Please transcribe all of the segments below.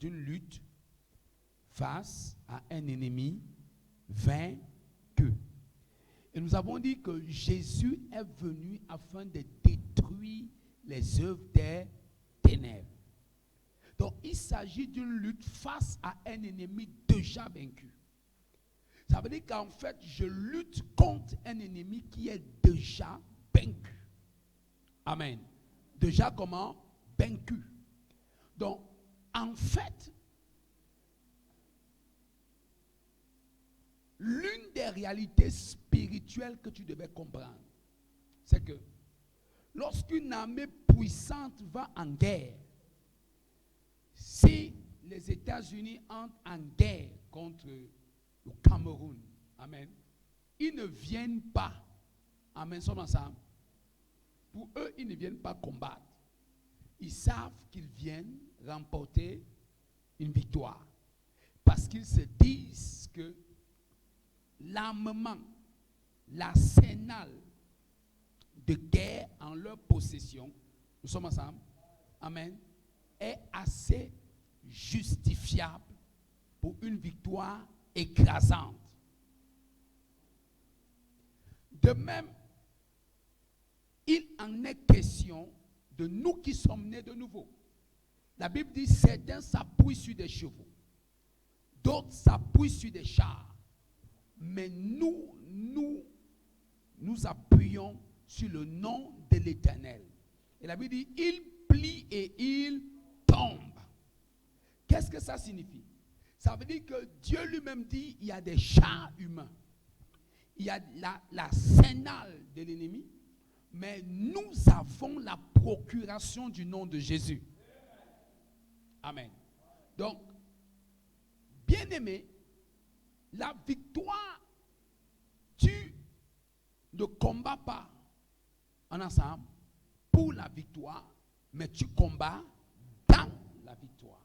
une lutte face à un ennemi vaincu. Et nous avons dit que Jésus est venu afin de détruire les œuvres des ténèbres. Donc, il s'agit d'une lutte face à un ennemi déjà vaincu. Ça veut dire qu'en fait, je lutte contre un ennemi qui est déjà vaincu. Amen. Déjà comment? Vaincu. Donc, en fait, l'une des réalités spirituelles que tu devais comprendre, c'est que lorsqu'une armée puissante va en guerre, si les États-Unis entrent en guerre contre le Cameroun, amen, ils ne viennent pas, amen, sommes ensemble. Pour eux, ils ne viennent pas combattre. Ils savent qu'ils viennent remporter une victoire. Parce qu'ils se disent que l'armement, l'arsenal de guerre en leur possession, nous sommes ensemble, amen, est assez justifiable pour une victoire écrasante. De même, il en est question de nous qui sommes nés de nouveau. La Bible dit certains s'appuient sur des chevaux, d'autres s'appuient sur des chars, mais nous appuyons sur le nom de l'Éternel. Et la Bible dit il plie et il tombe. Qu'est-ce que ça signifie? Ça veut dire que Dieu lui-même dit il y a des chars humains, il y a l'arsenal de l'ennemi, mais nous avons la procuration du nom de Jésus. Amen. Donc, bien-aimé, la victoire, tu ne combats pas en ensemble pour la victoire, mais tu combats dans la victoire.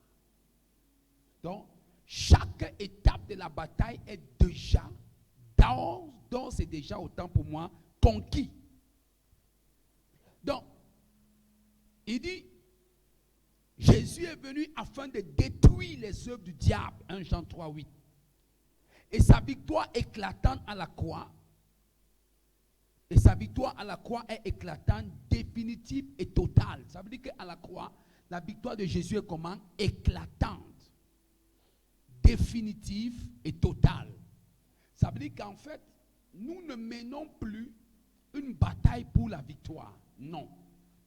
Donc, chaque étape de la bataille est déjà, d'ores et déjà autant pour moi, conquis. Donc, il dit, Jésus est venu afin de détruire les œuvres du diable, 1 Jean 3, 8. Et sa victoire éclatante à la croix, est éclatante, définitive et totale. Ça veut dire qu'à la croix, la victoire de Jésus est comment? Éclatante, définitive et totale. Ça veut dire qu'en fait, nous ne menons plus une bataille pour la victoire. Non.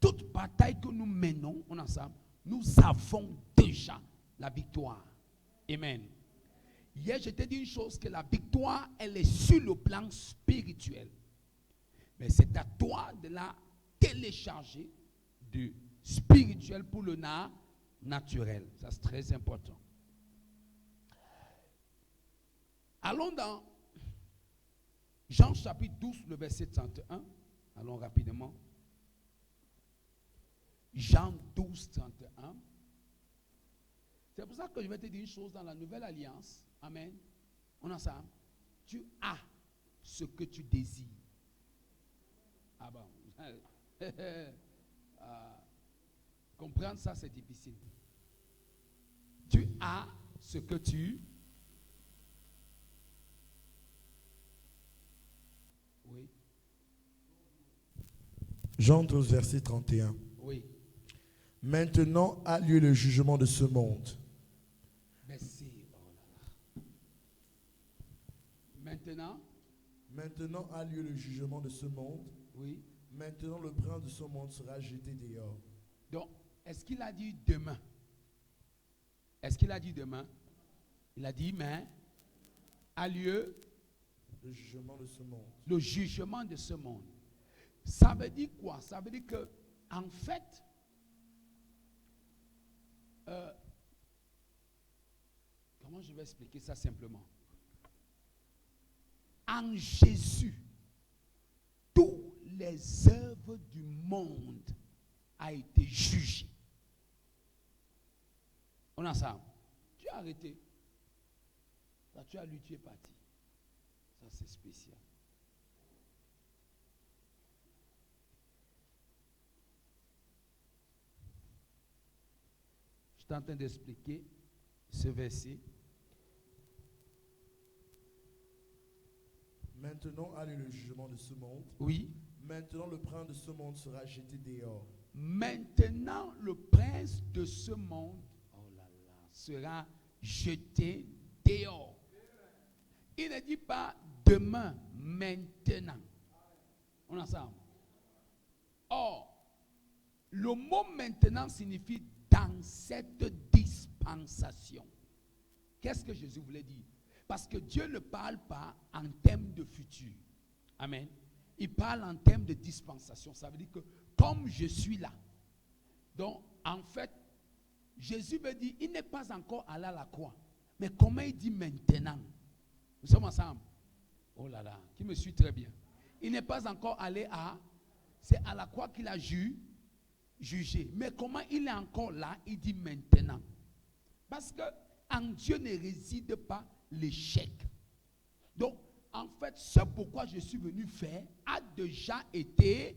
Toute bataille que nous menons ensemble, nous avons déjà la victoire. Amen. Hier, je t'ai dit une chose, que la victoire, elle est sur le plan spirituel. Mais c'est à toi de la télécharger du spirituel pour le naturel. Ça, c'est très important. Allons dans Jean chapitre 12, le verset 31. Allons rapidement. Jean 12, 31. C'est pour ça que je vais te dire une chose dans la nouvelle alliance. Amen. On est ensemble. Tu as ce que tu désires. Ah bon. Comprendre ça, c'est difficile. Tu as ce que tu... Oui. Jean 12, verset 31. Oui. Maintenant a lieu le jugement de ce monde. Merci. Maintenant a lieu le jugement de ce monde. Oui. Maintenant le prince de ce monde sera jeté dehors. Donc, est-ce qu'il a dit demain? Est-ce qu'il a dit demain? Il a dit, mais a lieu le jugement de ce monde. Le jugement de ce monde. Ça veut dire quoi? Ça veut dire que, en fait, comment je vais expliquer ça simplement? En Jésus, toutes les œuvres du monde ont été jugées. On est ensemble. Tu as arrêté. Là, tu as lu, tu es parti. Ça, c'est spécial. Je suis en train d'expliquer ce verset. Maintenant a lieu le jugement de ce monde. Oui. Maintenant le prince de ce monde sera jeté dehors. Maintenant, le prince de ce monde sera jeté dehors. Il ne dit pas demain, maintenant. On est ensemble. Or, le mot maintenant signifie dans cette dispensation. Qu'est-ce que Jésus voulait dire? Parce que Dieu ne parle pas en termes de futur. Amen. Il parle en termes de dispensation. Ça veut dire que comme je suis là. Donc, en fait, Jésus veut dire, il n'est pas encore allé à la croix. Mais comment il dit maintenant? Nous sommes ensemble. Oh là là, qui me suit très bien. Il n'est pas encore allé à... C'est à la croix qu'il a jugé. Mais comment il est encore là? Il dit maintenant. Parce que en Dieu ne réside pas l'échec. Donc, en fait, ce pourquoi je suis venu faire a déjà été...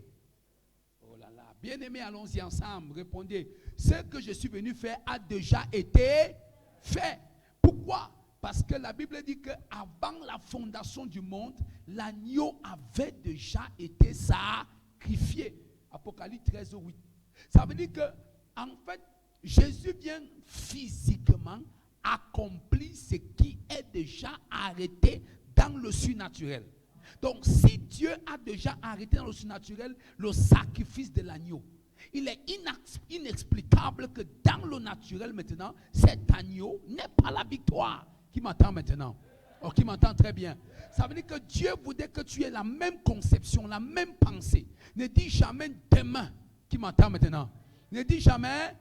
Oh là là, bien aimé, allons-y ensemble. Répondez. Ce que je suis venu faire a déjà été fait. Pourquoi? Parce que la Bible dit qu'avant la fondation du monde, l'agneau avait déjà été sacrifié. Apocalypse 13, 8. Ça veut dire que, en fait, Jésus vient physiquement accomplir ce qui est déjà arrêté dans le surnaturel. Donc, si Dieu a déjà arrêté dans le surnaturel le sacrifice de l'agneau, il est inexplicable que dans le naturel maintenant, cet agneau n'est pas la victoire. Qui m'entend maintenant? Oh, qui m'entend très bien. Ça veut dire que Dieu voudrait que tu aies la même conception, la même pensée. Ne dis jamais demain. Qui m'entend maintenant? Ne dis jamais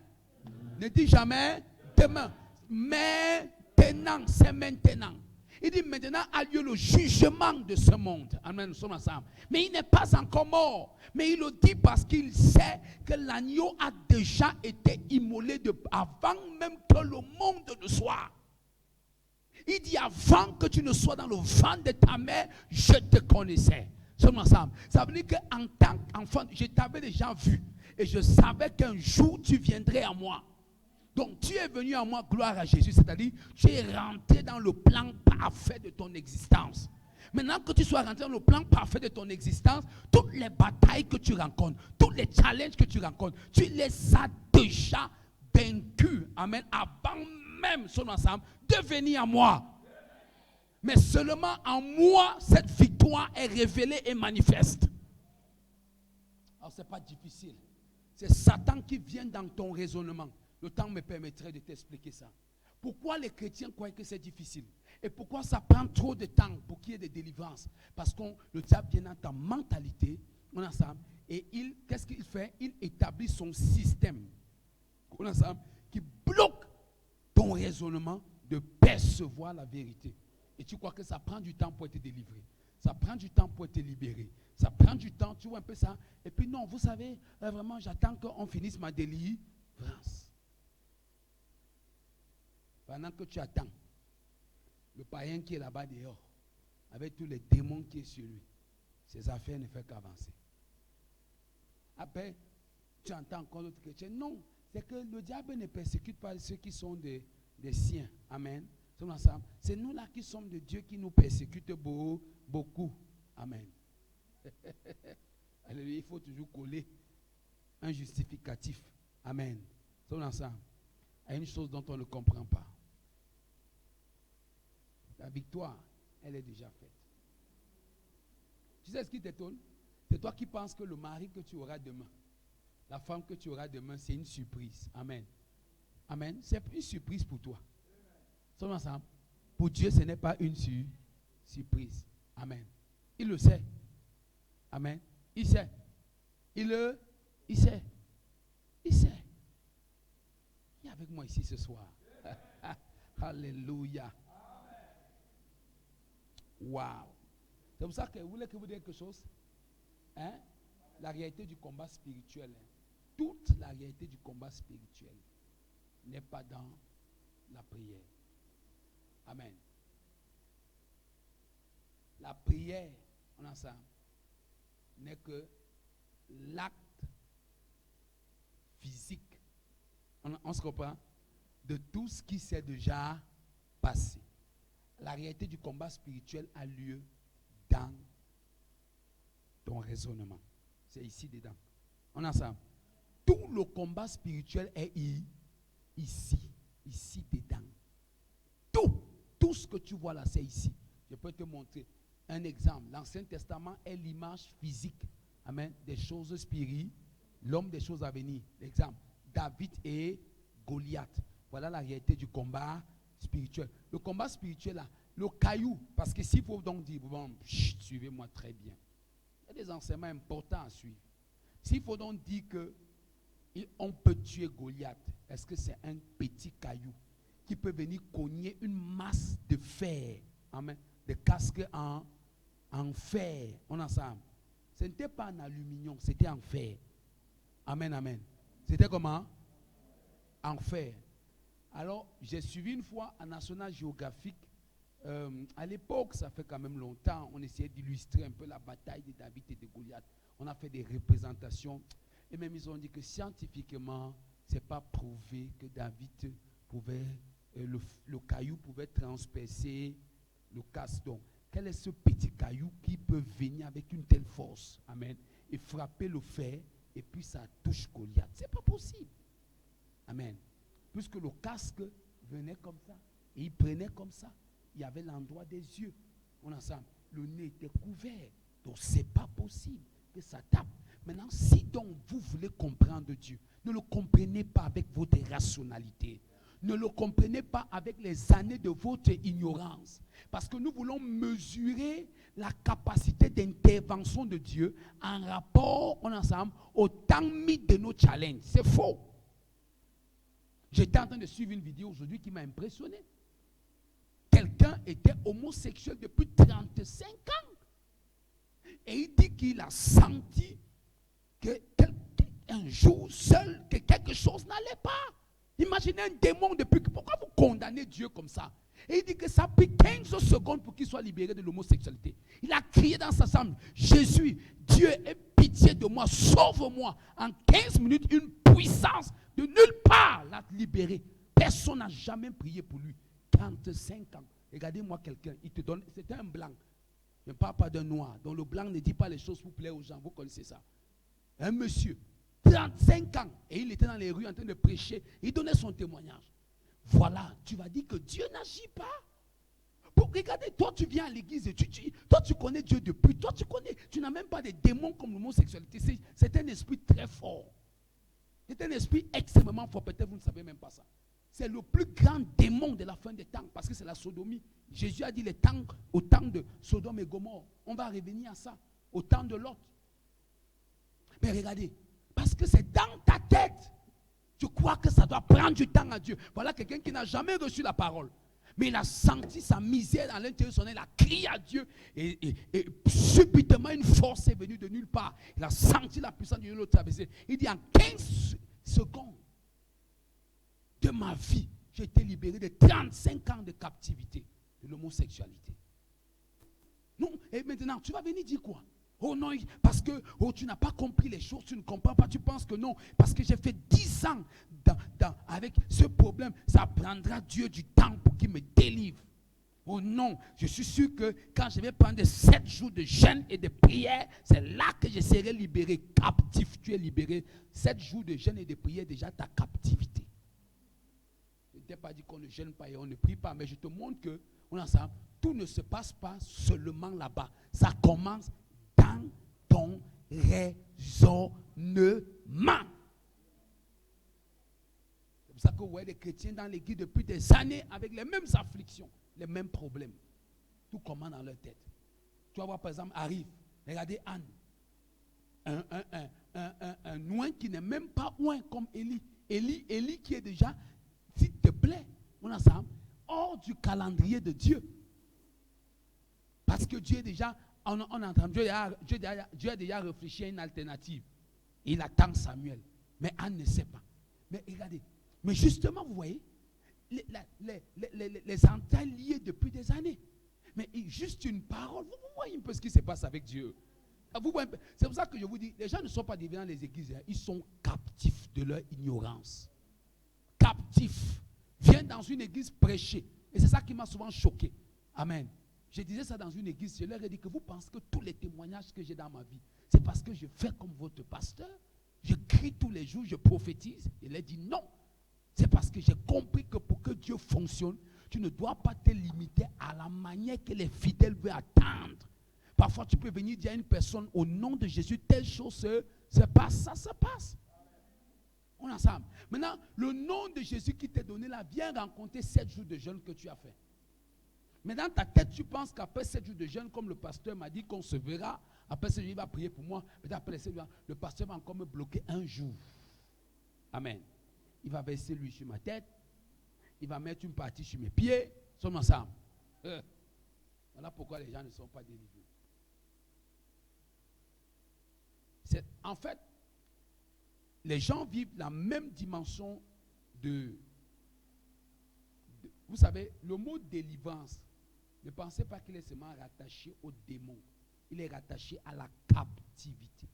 demain. Maintenant, c'est maintenant. Il dit maintenant a lieu le jugement de ce monde. Amen, nous sommes ensemble. Mais il n'est pas encore mort. Mais il le dit parce qu'il sait que l'agneau a déjà été immolé avant même que le monde ne soit. Il dit avant que tu ne sois dans le ventre de ta mère, je te connaissais. Sommes ensemble. Ça veut dire qu'en tant qu'enfant, je t'avais déjà vu. Et je savais qu'un jour tu viendrais à moi. Donc tu es venu à moi, gloire à Jésus, c'est-à-dire tu es rentré dans le plan parfait de ton existence. Maintenant que tu sois rentré dans le plan parfait de ton existence, toutes les batailles que tu rencontres, tous les challenges que tu rencontres, tu les as déjà vaincus. Amen. Avant même, sommes ensemble, de venir à moi. Mais seulement en moi, cette victoire est révélée et manifeste. Alors ce n'est pas difficile. C'est Satan qui vient dans ton raisonnement. Le temps me permettrait de t'expliquer ça. Pourquoi les chrétiens croient que c'est difficile? Et pourquoi ça prend trop de temps pour qu'il y ait des délivrances? Parce que le diable vient dans ta mentalité, on est ensemble, et qu'est-ce qu'il fait? Il établit son système, on est ensemble, qui bloque ton raisonnement de percevoir la vérité. Et tu crois que ça prend du temps pour être délivré. Ça prend du temps pour être libéré. Ça prend du temps, tu vois un peu ça. Et puis non, vous savez, vraiment, j'attends qu'on finisse ma délivrance. Pendant que tu attends, le païen qui est là-bas dehors, avec tous les démons qui sont sur lui, ses affaires ne font qu'avancer. Après, tu entends encore d'autres chrétiens. Non, c'est que le diable ne persécute pas ceux qui sont des siens. Amen. C'est nous là qui sommes de Dieu qui nous persécute beaucoup. Amen. Il faut toujours coller un justificatif. Amen. Sommes ensemble. Il y a une chose dont on ne comprend pas. La victoire, elle est déjà faite. Tu sais ce qui t'étonne? C'est toi qui penses que le mari que tu auras demain, la femme que tu auras demain, c'est une surprise. Amen. Amen. C'est une surprise pour toi. Sommes ensemble. Pour Dieu, ce n'est pas une surprise. Amen. Il le sait. Amen. Il sait. Il sait. Il sait. Il est avec moi ici ce soir. Alléluia. Wow. C'est pour ça que vous voulez que vous dites quelque chose? Hein? La réalité du combat spirituel. Hein? Toute la réalité du combat spirituel n'est pas dans la prière. Amen. La prière, on a ça, n'est que l'acte physique. On se comprend? de tout ce qui s'est déjà passé. La réalité du combat spirituel a lieu dans ton raisonnement. C'est ici dedans. On est ensemble. Tout le combat spirituel est ici dedans. Tout ce que tu vois là, c'est ici. Je peux te montrer un exemple. L'Ancien Testament est l'image physique, amen, des choses spirituelles, l'homme des choses à venir. L'exemple, David et Goliath. Voilà la réalité du combat spirituel. Le combat spirituel là, le caillou, parce que s'il faut donc dire, bon, suivez-moi très bien. Il y a des enseignements importants à suivre. S'il faut donc dire qu'on peut tuer Goliath, est-ce que c'est un petit caillou qui peut venir cogner une masse de fer, amen, de casque en fer, on ensemble. Ce n'était pas en aluminium, c'était en fer. Amen, amen. C'était comment? En fer. Alors, j'ai suivi une fois en National Geographic. À l'époque, ça fait quand même longtemps, on essayait d'illustrer un peu la bataille de David et de Goliath. On a fait des représentations. Et même ils ont dit que scientifiquement, ce n'est pas prouvé que David pouvait, le caillou pouvait transpercer le casque. Donc, quel est ce petit caillou qui peut venir avec une telle force, amen, et frapper le fer, et puis ça touche Goliath? Ce n'est pas possible. Amen. Puisque le casque venait comme ça, et il prenait comme ça. Il y avait l'endroit des yeux. On ensemble. Le nez était couvert. Donc, ce n'est pas possible que ça tape. Maintenant, si donc vous voulez comprendre Dieu, ne le comprenez pas avec votre rationalité. Ne le comprenez pas avec les années de votre ignorance. Parce que nous voulons mesurer la capacité d'intervention de Dieu en rapport, on ensemble, au temps mis de nos challenges. C'est faux. J'étais en train de suivre une vidéo aujourd'hui qui m'a impressionné. Quelqu'un était homosexuel depuis 35 ans. Et il dit qu'il a senti qu'un jour seul, que quelque chose n'allait pas. Imaginez un démon depuis... Pourquoi vous condamnez Dieu comme ça? Et il dit que ça a pris 15 secondes pour qu'il soit libéré de l'homosexualité. Il a crié dans sa chambre, Jésus, Dieu, aie pitié de moi, sauve-moi. En 15 minutes, une puissance de nulle part l'a libéré. Personne n'a jamais prié pour lui. 35 ans. Regardez-moi quelqu'un, il te donne, c'était un blanc. Je ne parle pas d'un noir. Donc le blanc ne dit pas les choses pour plaire aux gens. Vous connaissez ça. Un monsieur, 35 ans, et il était dans les rues en train de prêcher. Il donnait son témoignage. Voilà, tu vas dire que Dieu n'agit pas. Regardez, toi tu viens à l'église et toi tu connais Dieu depuis. Toi tu n'as même pas de démons comme l'homosexualité. C'est un esprit très fort. C'est un esprit extrêmement fort. Peut-être vous ne savez même pas ça. C'est le plus grand démon de la fin des temps, parce que c'est la sodomie. Jésus a dit au temps de Sodome et Gomorrhe. On va revenir à ça, au temps de Lot. Mais regardez, parce que c'est dans ta tête. Tu crois que ça doit prendre du temps à Dieu. Voilà quelqu'un qui n'a jamais reçu la parole. Mais il a senti sa misère à l'intérieur de son âme. Il a crié à Dieu. Et subitement, une force est venue de nulle part. Il a senti la puissance de Dieu le traverser. Il dit en 15 secondes de ma vie, j'ai été libéré de 35 ans de captivité, de l'homosexualité. Non, et maintenant, tu vas venir dire quoi? Oh non, parce que tu n'as pas compris les choses, tu ne comprends pas, tu penses que non, parce que j'ai fait 10 ans avec ce problème, ça prendra Dieu du temps pour qu'il me délivre. Oh non, je suis sûr que quand je vais prendre 7 jours de jeûne et de prière, c'est là que je serai libéré, captif. Tu es libéré. 7 jours de jeûne et de prière, déjà ta captivité. Je ne t'ai pas dit qu'on ne jeûne pas et on ne prie pas, mais je te montre que tout ne se passe pas seulement là-bas. Ça commence dans ton raisonnement. C'est pour ça que vous voyez des chrétiens dans l'église depuis des années avec les mêmes afflictions, les mêmes problèmes. Tout commence dans leur tête. Tu vas voir par exemple, arrive, regardez Anne. Un oin qui n'est même pas oin comme Élie. Élie qui est déjà, s'il te plaît, on a ça, hors du calendrier de Dieu. Parce que Dieu est déjà, Dieu a déjà réfléchi à une alternative. Il attend Samuel. Mais Anne ne sait pas. Mais regardez, mais justement, vous voyez, les entailles liées depuis des années. Mais juste une parole, vous voyez un peu ce qui se passe avec Dieu. C'est pour ça que je vous dis, les gens ne sont pas devenus dans les églises, ils sont captifs de leur ignorance. Captifs. viens dans une église prêcher. Et c'est ça qui m'a souvent choqué. Amen. Je disais ça dans une église. Je leur ai dit que vous pensez que tous les témoignages que j'ai dans ma vie, c'est parce que je fais comme votre pasteur. Je crie tous les jours, je prophétise. Il leur dit non. C'est parce que j'ai compris que pour que Dieu fonctionne, tu ne dois pas te limiter à la manière que les fidèles veulent attendre. Parfois, tu peux venir dire à une personne, au nom de Jésus, telle chose se passe, ça se passe. On est ensemble. Maintenant, le nom de Jésus qui t'est donné là, viens rencontrer 7 jours de jeûne que tu as fait. Mais dans ta tête, tu penses qu'après 7 jours de jeûne, comme le pasteur m'a dit qu'on se verra, après 7 jours, il va prier pour moi, peut-être après les 7 jours, le pasteur va encore me bloquer un jour. Amen. Il va verser l'huile sur ma tête, il va mettre une partie sur mes pieds, sommes ensemble. Voilà pourquoi les gens ne sont pas délivrés. En fait, les gens vivent la même dimension vous savez, le mot délivrance, ne pensez pas qu'il est seulement rattaché au démon. Il est rattaché à la captivité.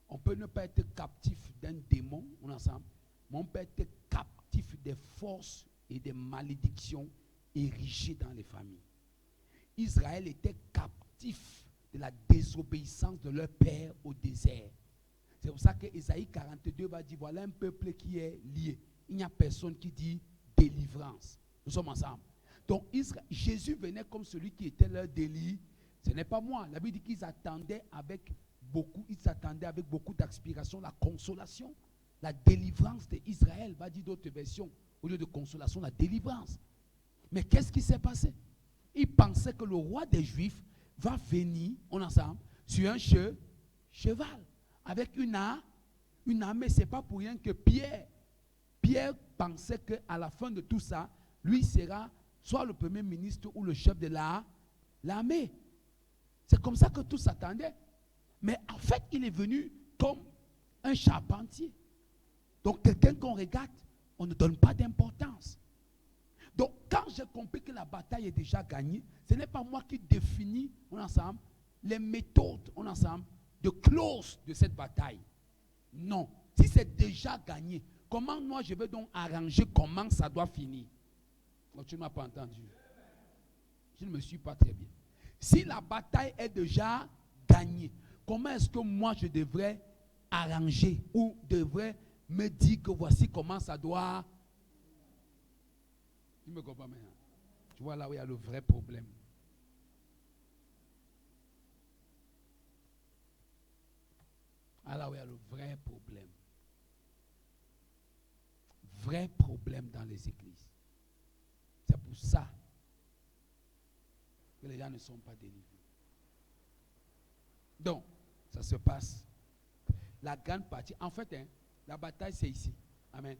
On peut ne pas être captif d'un démon, on est ensemble, mais on peut être captif des forces et des malédictions érigées dans les familles. Israël était captif de la désobéissance de leur père au désert. C'est pour ça que Ésaïe 42 va dire, voilà un peuple qui est lié. Il n'y a personne qui dit délivrance. Nous sommes ensemble. Donc Jésus venait comme celui qui était leur délit. Ce n'est pas moi. La Bible dit qu'ils attendaient avec beaucoup d'aspiration la consolation, la délivrance d'Israël. Va dire d'autres versions. Au lieu de consolation, la délivrance. Mais qu'est-ce qui s'est passé? Ils pensaient que le roi des Juifs va venir, on est ensemble, sur un cheval, avec une armée. Ce n'est pas pour rien que Pierre pensait qu'à la fin de tout ça, lui sera soit le premier ministre ou le chef de l'armée. C'est comme ça que tous s'attendaient. Mais en fait, il est venu comme un charpentier. Donc quelqu'un qu'on regarde, on ne donne pas d'importance. Donc quand j'ai compris que la bataille est déjà gagnée, ce n'est pas moi qui définis, on est ensemble, les méthodes, on est ensemble, de close de cette bataille. Non. Si c'est déjà gagné, comment moi je vais donc arranger comment ça doit finir? Donc, tu ne m'as pas entendu. Je ne me suis pas très bien. Si la bataille est déjà gagnée, comment est-ce que moi je devrais arranger ou devrais me dire que voici comment ça doit... Tu me comprends maintenant? Tu vois là où il y a le vrai problème. Là où il y a le vrai problème. Vrai problème dans les églises. C'est pour ça que les gens ne sont pas délivrés. Donc, ça se passe. La grande partie, en fait, la bataille c'est ici. Amen.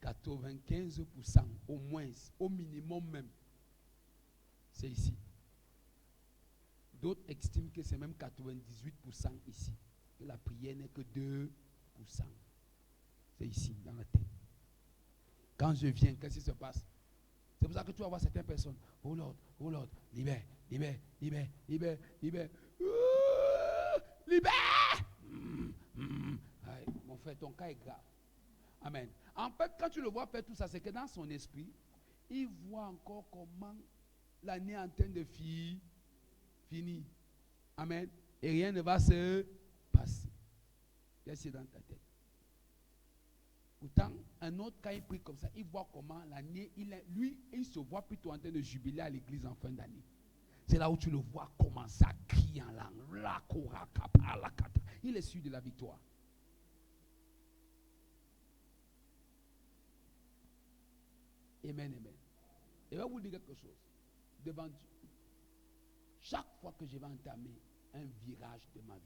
95% au moins, au minimum même, c'est ici. D'autres estiment que c'est même 98% ici. Que la prière n'est que 2%. C'est ici, dans la tête. Quand je viens, qu'est-ce qui se passe? C'est pour ça que tu vas voir certaines personnes. Oh Lord, libère, libère, libère, libère, libère. Libère! Mon frère, ton cas est grave. Amen. En fait, quand tu le vois faire tout ça, c'est que dans son esprit, il voit encore comment l'année est en train de finir. Amen. Et rien ne va se passer. Qu'est-ce qui est dans ta tête? Pourtant, un autre, quand il prie comme ça, il voit comment l'année, il se voit plutôt en train de jubiler à l'église en fin d'année. C'est là où tu le vois commencer à crier en langue. Il est sûr de la victoire. Amen, amen. Et je vais vous dire quelque chose. Devant Dieu, chaque fois que je vais entamer un virage de ma vie,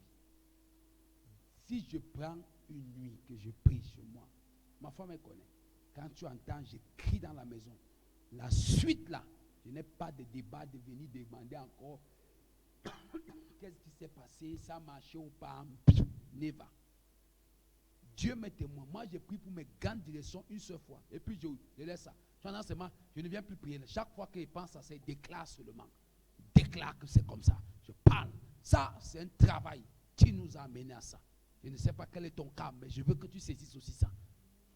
si je prends une nuit que je prie sur moi, ma femme me connaît. Quand tu entends, je crie dans la maison. La suite là, je n'ai pas de débat de venir demander encore qu'est-ce qui s'est passé, ça a marché ou pas. Never. Dieu m'est témoin. Moi, j'ai pris pour mes grandes directions une seule fois. Et puis, je laisse ça. Je ne viens plus prier. Chaque fois qu'il pense à ça, il déclare seulement. Il déclare que c'est comme ça. Je parle. Ça, c'est un travail qui nous a amené à ça. Je ne sais pas quel est ton cas, mais je veux que tu saisisses aussi ça.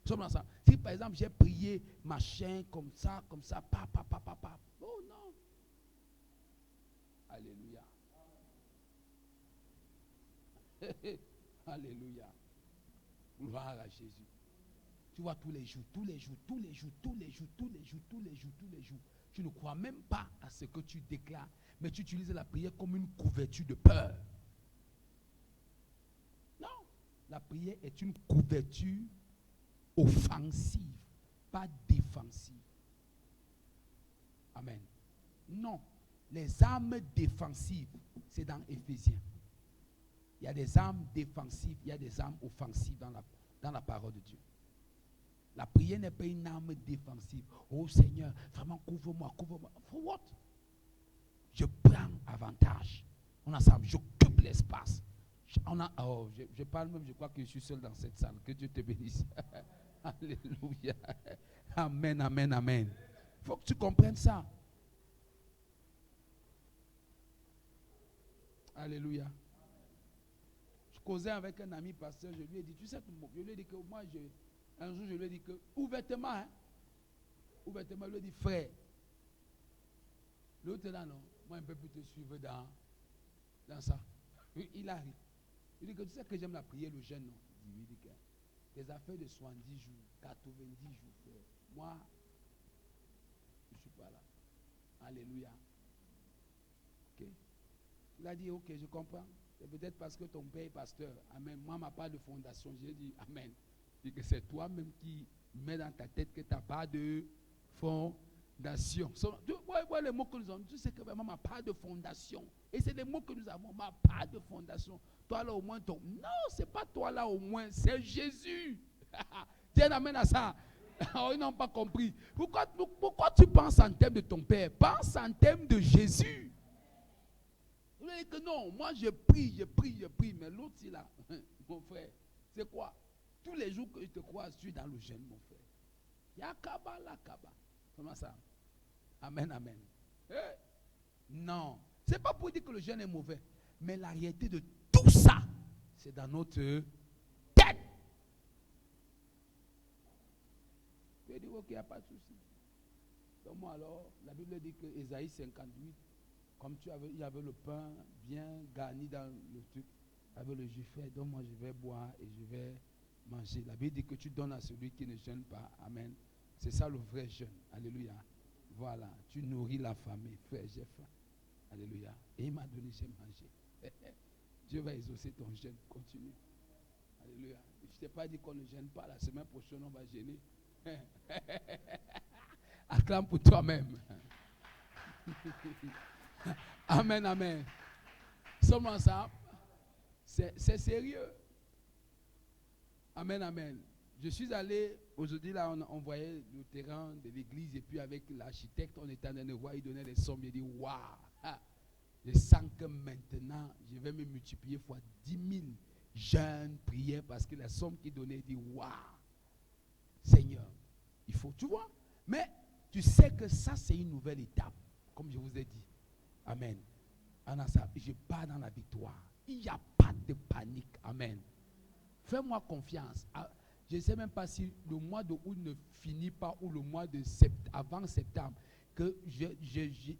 Nous sommes ensemble. Si par exemple j'ai prié machin comme ça, pa. Oh non. Alléluia. Alléluia. Gloire à Jésus. Tu vois tous les jours, tu ne crois même pas à ce que tu déclares, mais tu utilises la prière comme une couverture de peur. Non, la prière est une couverture offensive, pas défensive. Amen. Non, les armes défensives, c'est dans Éphésiens. Il y a des armes défensives, il y a des armes offensives dans la parole de Dieu. La prière n'est pas une arme défensive. Oh Seigneur, vraiment couvre-moi. For what? Je prends avantage. On a ça, j'occupe l'espace. Je parle même, je crois que je suis seul dans cette salle. Que Dieu te bénisse. Alléluia. Amen, amen, amen. Il faut que tu comprennes ça. Alléluia. Je causais avec un ami pasteur, je lui ai dit, tu sais, je lui ai dit que moi, un jour, je lui ai dit que, ouvertement, je lui ai dit, frère, l'autre là, non, moi, je ne peux plus te suivre dans ça. Il arrive. Il dit que tu sais que j'aime la prière, le jeûne, non. Il dit que les affaires de 70 jours, 90 jours, frère, moi, je ne suis pas là. Alléluia. Ok. Il a dit, ok, je comprends. C'est peut-être parce que ton père est pasteur. Amen. Moi, ma part de fondation, j'ai dit, amen. Et que c'est toi-même qui mets dans ta tête que tu n'as pas de fondation. Tu vois les mots que nous avons. Tu sais que vraiment ma part de fondation. Et c'est les mots que nous avons. Ma part de fondation. Toi là au moins ton. Non, c'est pas toi là au moins. C'est Jésus. Tiens, amène à ça. Oh, ils n'ont pas compris. Pourquoi tu penses en termes de ton père? Pense en termes de Jésus. Vous voulez dire que non, moi je prie. Mais l'autre il a. Mon frère, c'est quoi? Tous les jours que je te crois, je suis dans le jeûne, mon frère. Yakaba, lakaba. Comment ça? Amen, amen. Non. Ce n'est pas pour dire que le jeûne est mauvais. Mais la réalité de tout ça, c'est dans notre tête. Tu as dit, ok, il n'y a pas de souci. Donc moi alors, la Bible dit que Ésaïe 58, comme il y avait le pain bien garni dans le truc, avec le jus fait, donc moi je vais boire et je vais manger. La Bible dit que tu donnes à celui qui ne jeûne pas. Amen. C'est ça le vrai jeûne. Alléluia. Voilà. Tu nourris la famille. Frère, j'ai faim. Alléluia. Et il m'a donné, j'ai mangé. Dieu va exaucer ton jeûne. Continue. Alléluia. Je ne t'ai pas dit qu'on ne jeûne pas. La semaine prochaine, on va jeûner. Acclame pour toi-même. Amen, amen. Sommes ensemble. C'est sérieux. Amen, amen. Je suis allé, aujourd'hui là, on voyait le terrain de l'église et puis avec l'architecte, on était en train de voir, il donnait des sommes. Il dit, waouh, je sens que maintenant, je vais me multiplier fois 10 000 jeûnes, prières, parce que la somme qu'il donnait, il dit, waouh, Seigneur, il faut, tu vois. Mais tu sais que ça, c'est une nouvelle étape, comme je vous ai dit. Amen. Je pars dans la victoire. Il n'y a pas de panique. Amen. Fais-moi confiance. Je ne sais même pas si le mois de août ne finit pas ou le mois de avant septembre, que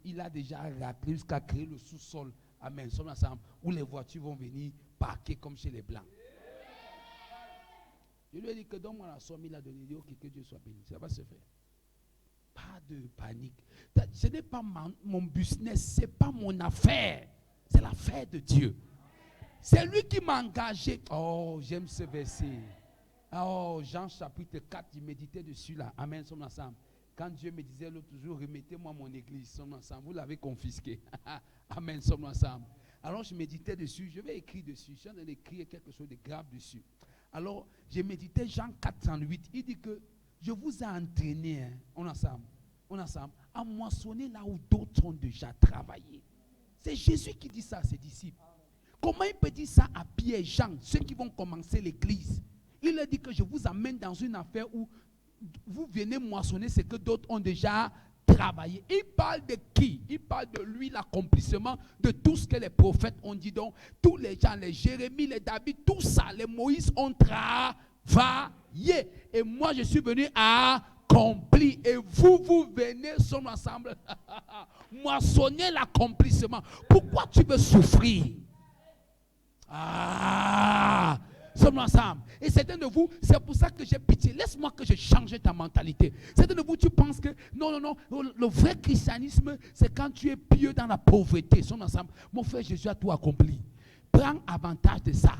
il a déjà rappelé jusqu'à créer le sous-sol. Amen. Sommes ensemble. Où les voitures vont venir parquer comme chez les Blancs. Je lui ai dit que donne-moi la somme, il a donné. Il dit, ok, que Dieu soit béni. Ça va se faire. Pas de panique. Ce n'est pas mon business, ce n'est pas mon affaire. C'est l'affaire de Dieu. C'est lui qui m'a engagé. Oh, j'aime ce verset. Oh, Jean chapitre 4, il méditait dessus là. Amen, sommes ensemble. Quand Dieu me disait l'autre jour, remettez-moi mon église, sommes ensemble. Vous l'avez confisqué. Amen, sommes ensemble. Alors je méditais dessus, je vais écrire dessus. Je suis en train d'écrire quelque chose de grave dessus. Alors, je méditais Jean 408. Il dit que je vous ai entraîné, hein, on ensemble, à moissonner là où d'autres ont déjà travaillé. C'est Jésus qui dit ça à ses disciples. Comment il peut dire ça à Pierre et Jean, ceux qui vont commencer l'église? Il leur dit que je vous amène dans une affaire où vous venez moissonner ce que d'autres ont déjà travailler. Il parle de qui? Il parle de lui, l'accomplissement de tout ce que les prophètes ont dit. Donc, tous les gens, les Jérémie, les David, tout ça, les Moïse ont travaillé. Et moi, je suis venu accomplir. Et vous, vous venez sommes ensemble moissonner l'accomplissement. Pourquoi tu veux souffrir? Sommes ensemble. Et certains de vous, c'est pour ça que j'ai pitié. Laisse-moi que je change ta mentalité. Certains de vous, tu penses que non, le vrai christianisme, c'est quand tu es pieux dans la pauvreté. Sommes ensemble. Mon frère, Jésus a tout accompli. Prends avantage de ça.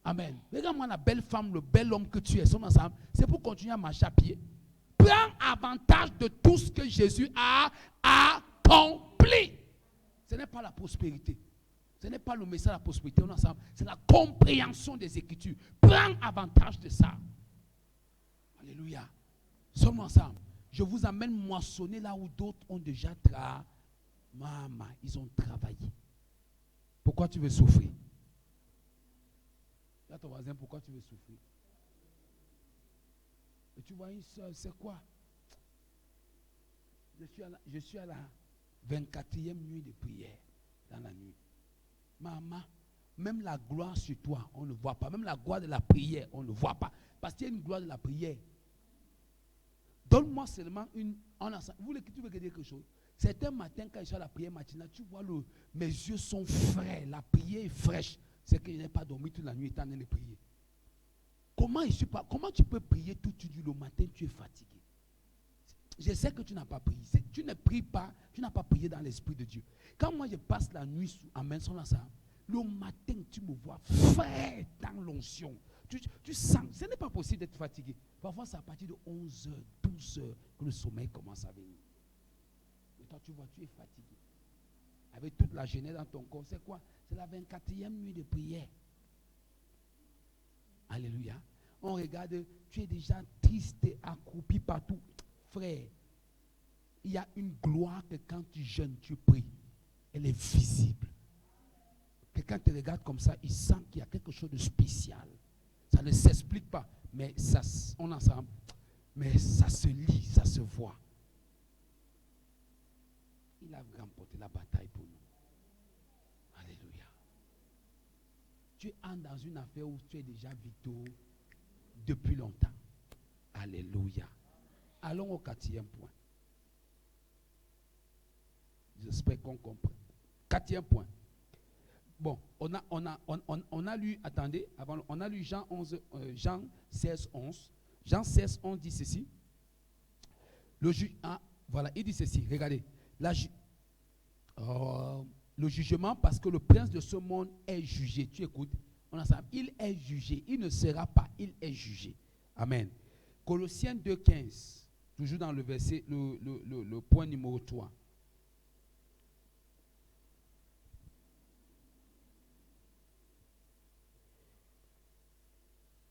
Amen. Regarde-moi la belle femme, le bel homme que tu es. Sommes ensemble. C'est pour continuer à marcher à pied. Prends avantage de tout ce que Jésus a accompli. Ce n'est pas la prospérité. Ce n'est pas le message de la prospérité, c'est la compréhension des Écritures. Prends avantage de ça. Alléluia. Sommes ensemble. Je vous amène moissonner là où d'autres ont déjà travaillé. Maman, ils ont travaillé. Pourquoi tu veux souffrir? Là, ton voisin, pourquoi tu veux souffrir? Et tu vois une soeur, c'est quoi? Je suis à la 24e nuit de prière dans la nuit. Maman, même la gloire sur toi, on ne voit pas. Même la gloire de la prière, on ne voit pas. Parce qu'il y a une gloire de la prière. Donne-moi seulement une... Vous voulez que tu veux dire quelque chose? C'est un matin, quand je suis à la prière matinale, tu vois, mes yeux sont frais. La prière est fraîche. C'est que je n'ai pas dormi toute la nuit étant en train de prier. Comment tu peux prier toute le matin, tu es fatigué? Je sais que tu n'as pas prié. Tu ne pries pas, tu n'as pas prié dans l'Esprit de Dieu. Quand moi je passe la nuit en main sur la salle, le matin tu me vois frais dans l'onction. Tu sens, ce n'est pas possible d'être fatigué. Parfois c'est à partir de 11h, 12h que le sommeil commence à venir. Et toi tu vois, tu es fatigué. Avec toute la jeunesse dans ton corps, c'est quoi? C'est la 24e nuit de prière. Alléluia. On regarde, tu es déjà triste, accroupi partout. Frère, il y a une gloire que quand tu jeûnes, tu pries, elle est visible. Quelqu'un te regarde comme ça, il sent qu'il y a quelque chose de spécial. Ça ne s'explique pas, mais ça, mais ça se lit, ça se voit. Il a remporté la bataille pour nous. Alléluia. Tu entres dans une affaire où tu es déjà victorieux depuis longtemps. Alléluia. Allons au 4e point. J'espère qu'on comprend. 4e point. Bon, on a lu, attendez, avant, on a lu Jean 16, 11. Jean 16, 11 dit ceci. Voilà, il dit ceci, regardez. Le jugement, parce que le prince de ce monde est jugé. Tu écoutes, il est jugé. Il ne sera pas, il est jugé. Amen. Colossiens 2, 15. Toujours dans le verset, le point numéro 3.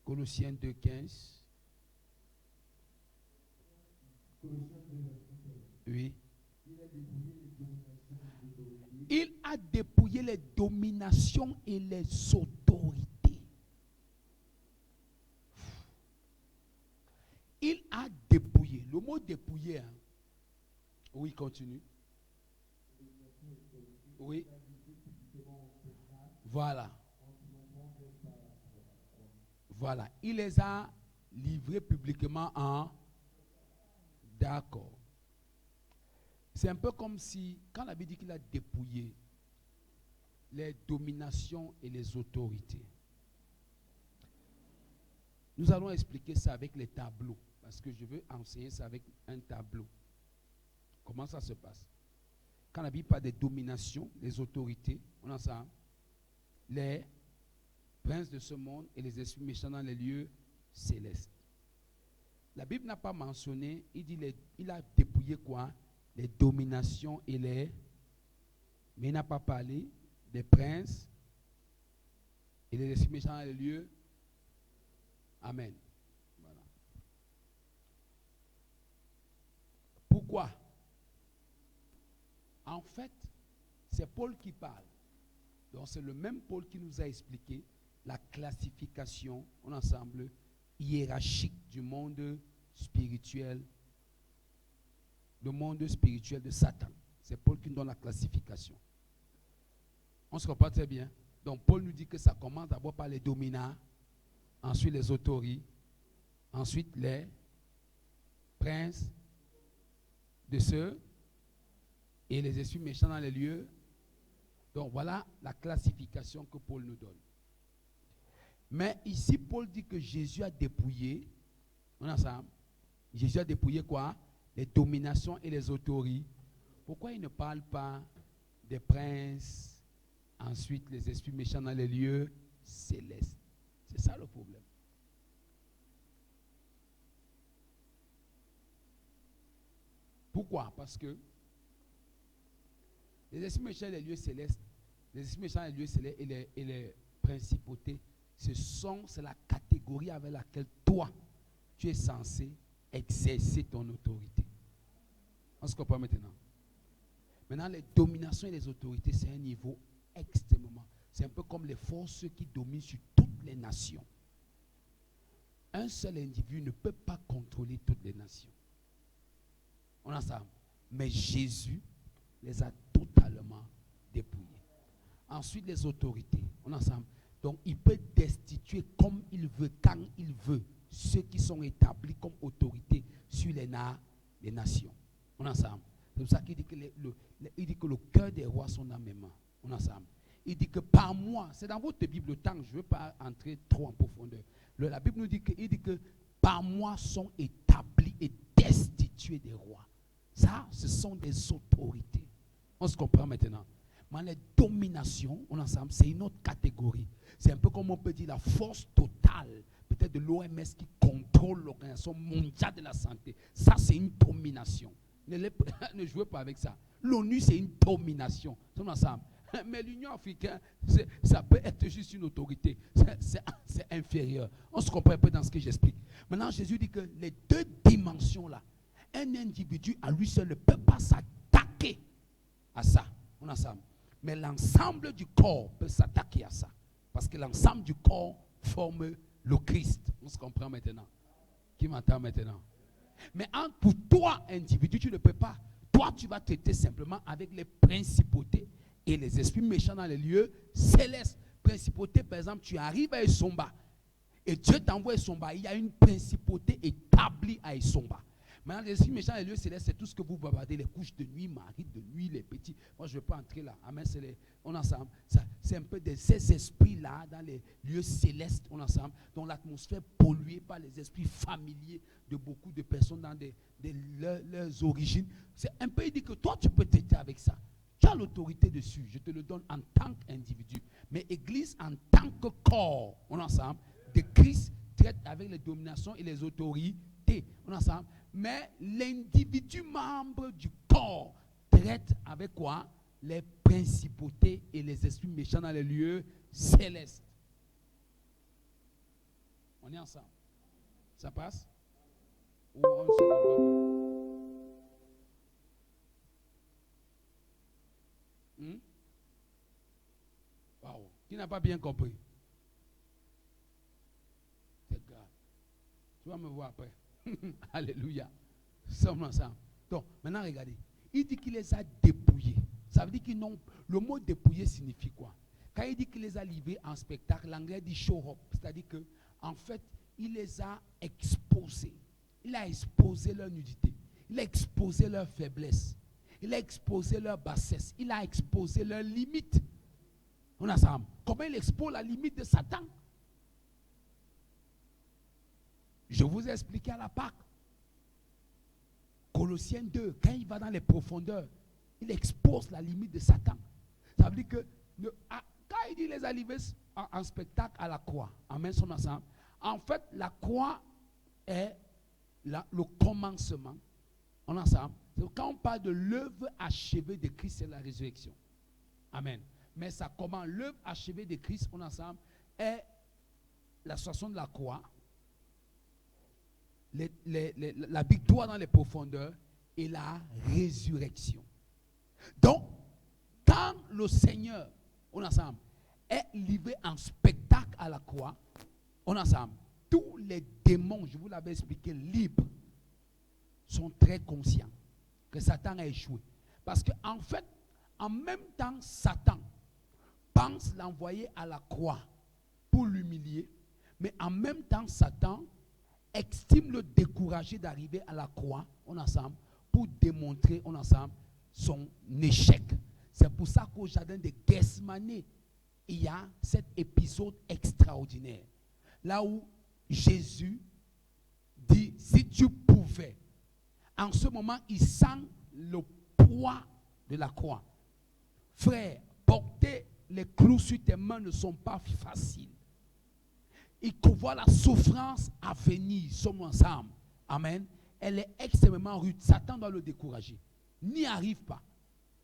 Colossiens 2, 15. Oui. Il a dépouillé les dominations et les autorités. Il a dépouillé. Le mot dépouiller. Hein. Oui, continue. Oui. Voilà. Voilà. Il les a livrés publiquement en... D'accord. C'est un peu comme si, quand la Bible dit qu'il a dépouillé les dominations et les autorités. Nous allons expliquer ça avec les tableaux, parce que je veux enseigner ça avec un tableau. Comment ça se passe? Quand la Bible parle des dominations, des autorités, on a ça, les princes de ce monde et les esprits méchants dans les lieux célestes. La Bible n'a pas mentionné, il a dépouillé quoi? Les dominations et les... Mais il n'a pas parlé des princes et les esprits méchants dans les lieux. Amen. Voilà. Pourquoi? En fait, c'est Paul qui parle. Donc c'est le même Paul qui nous a expliqué la classification en ensemble hiérarchique du monde spirituel le monde spirituel de Satan. C'est Paul qui nous donne la classification. On se comprend très bien. Donc Paul nous dit que ça commence d'abord par les dominants, ensuite les autorités, ensuite les princes de ceux et les esprits méchants dans les lieux. Donc voilà la classification que Paul nous donne. Mais ici, Paul dit que Jésus a dépouillé, on a ça, Jésus a dépouillé quoi? Les dominations et les autorités. Pourquoi il ne parle pas des princes, ensuite les esprits méchants dans les lieux célestes? C'est ça le problème. Pourquoi? Parce que les esprits méchants dans les lieux célestes, les esprits méchants dans les lieux célestes et les principautés, c'est la catégorie avec laquelle toi, tu es censé exercer ton autorité. On se comprend maintenant? Maintenant, les dominations et les autorités, c'est un niveau extrêmement. C'est un peu comme les forces qui dominent sur toutes les nations. Un seul individu ne peut pas contrôler toutes les nations. On a ça. Mais Jésus les a totalement dépouillés. Ensuite, les autorités. On a ça. Donc, il peut destituer comme il veut, quand il veut, ceux qui sont établis comme autorité sur les nations. On a ça. C'est pour ça qu'il dit que le cœur des rois sont dans mes mains. On a ça. Il dit que par moi, c'est dans votre Bible le temps, je ne veux pas entrer trop en profondeur. La Bible nous dit que par moi sont établis et destitués des rois. Ça, ce sont des autorités. On se comprend maintenant. Mais les dominations, on ensemble, c'est une autre catégorie. C'est un peu comme on peut dire la force totale, peut-être de l'OMS qui contrôle l'Organisation mondiale de la santé. Ça, c'est une domination. Ne jouez pas avec ça. L'ONU, c'est une domination. On ensemble. Mais l'Union africaine, ça peut être juste une autorité. C'est inférieur. On se comprend un peu dans ce que j'explique. Maintenant, Jésus dit que les deux dimensions-là, un individu à lui seul ne peut pas s'attaquer à ça. On ensemble. Mais l'ensemble du corps peut s'attaquer à ça. Parce que l'ensemble du corps forme le Christ. On se comprend maintenant. Qui m'entend maintenant? Mais pour toi, individu, tu ne peux pas. Toi, tu vas traiter simplement avec les principautés et les esprits méchants dans les lieux célestes. Principauté, par exemple, tu arrives à Essomba et Dieu t'envoie à Essomba. Il y a une principauté établie à Essomba. Maintenant, les esprits méchants dans les lieux célestes, c'est tout ce que vous bavardez, les couches de nuit, maris de nuit, les petits. Moi, je ne vais pas entrer là. Amen. On ensemble. C'est un peu de ces esprits-là dans les lieux célestes, on ensemble, dont l'atmosphère polluée par les esprits familiers de beaucoup de personnes dans leurs origines. C'est un peu, il dit que toi, tu peux traiter avec ça. Tu as l'autorité dessus. Je te le donne en tant qu'individu. Mais Église, en tant que corps, on ensemble, de Christ traite avec les dominations et les autorités, on ensemble. Mais l'individu membre du corps traite avec quoi? Les principautés et les esprits méchants dans les lieux célestes. On est ensemble. Ça passe? Ou on se comprend? Wow. Qui n'a pas bien compris? C'est grave. Tu vas me voir après. Alléluia. Sommes ensemble. Donc, maintenant, regardez. Il dit qu'il les a dépouillés. Ça veut dire qu'ils n'ont. Le mot dépouiller signifie quoi? Quand il dit qu'il les a livrés en spectacle, l'anglais dit show up. C'est-à-dire que, en fait, il les a exposés. Il a exposé leur nudité. Il a exposé leur faiblesse. Il a exposé leur bassesse. Il a exposé leurs limites. On a ça. Comment il expose la limite de Satan? Je vous ai expliqué à la Pâque. Colossiens 2, quand il va dans les profondeurs, il expose la limite de Satan. Ça veut dire que quand il dit les a livrés en spectacle à la croix, amen, son ensemble. En fait, la croix est le commencement. On ensemble. Quand on parle de l'œuvre achevée de Christ, c'est la résurrection. Amen. Mais ça commence, l'œuvre achevée de Christ, on ensemble, est la situation de la croix, la victoire dans les profondeurs et la résurrection. Donc, quand le Seigneur, on ensemble, est livré en spectacle à la croix, on ensemble, tous les démons, je vous l'avais expliqué, libres, sont très conscients. que Satan a échoué. Parce qu'en fait, en même temps, Satan pense l'envoyer à la croix pour l'humilier, mais en même temps, Satan estime le décourager d'arriver à la croix, on ensemble, pour démontrer, on ensemble, son échec. C'est pour ça qu'au jardin de Gethsemane, il y a cet épisode extraordinaire. Là où Jésus dit, si tu pouvais, en ce moment, il sent le poids de la croix. Frère, porter les clous sur tes mains ne sont pas faciles. Il voit la souffrance à venir, sommes ensemble. Amen. Elle est extrêmement rude. Satan doit le décourager. N'y arrive pas.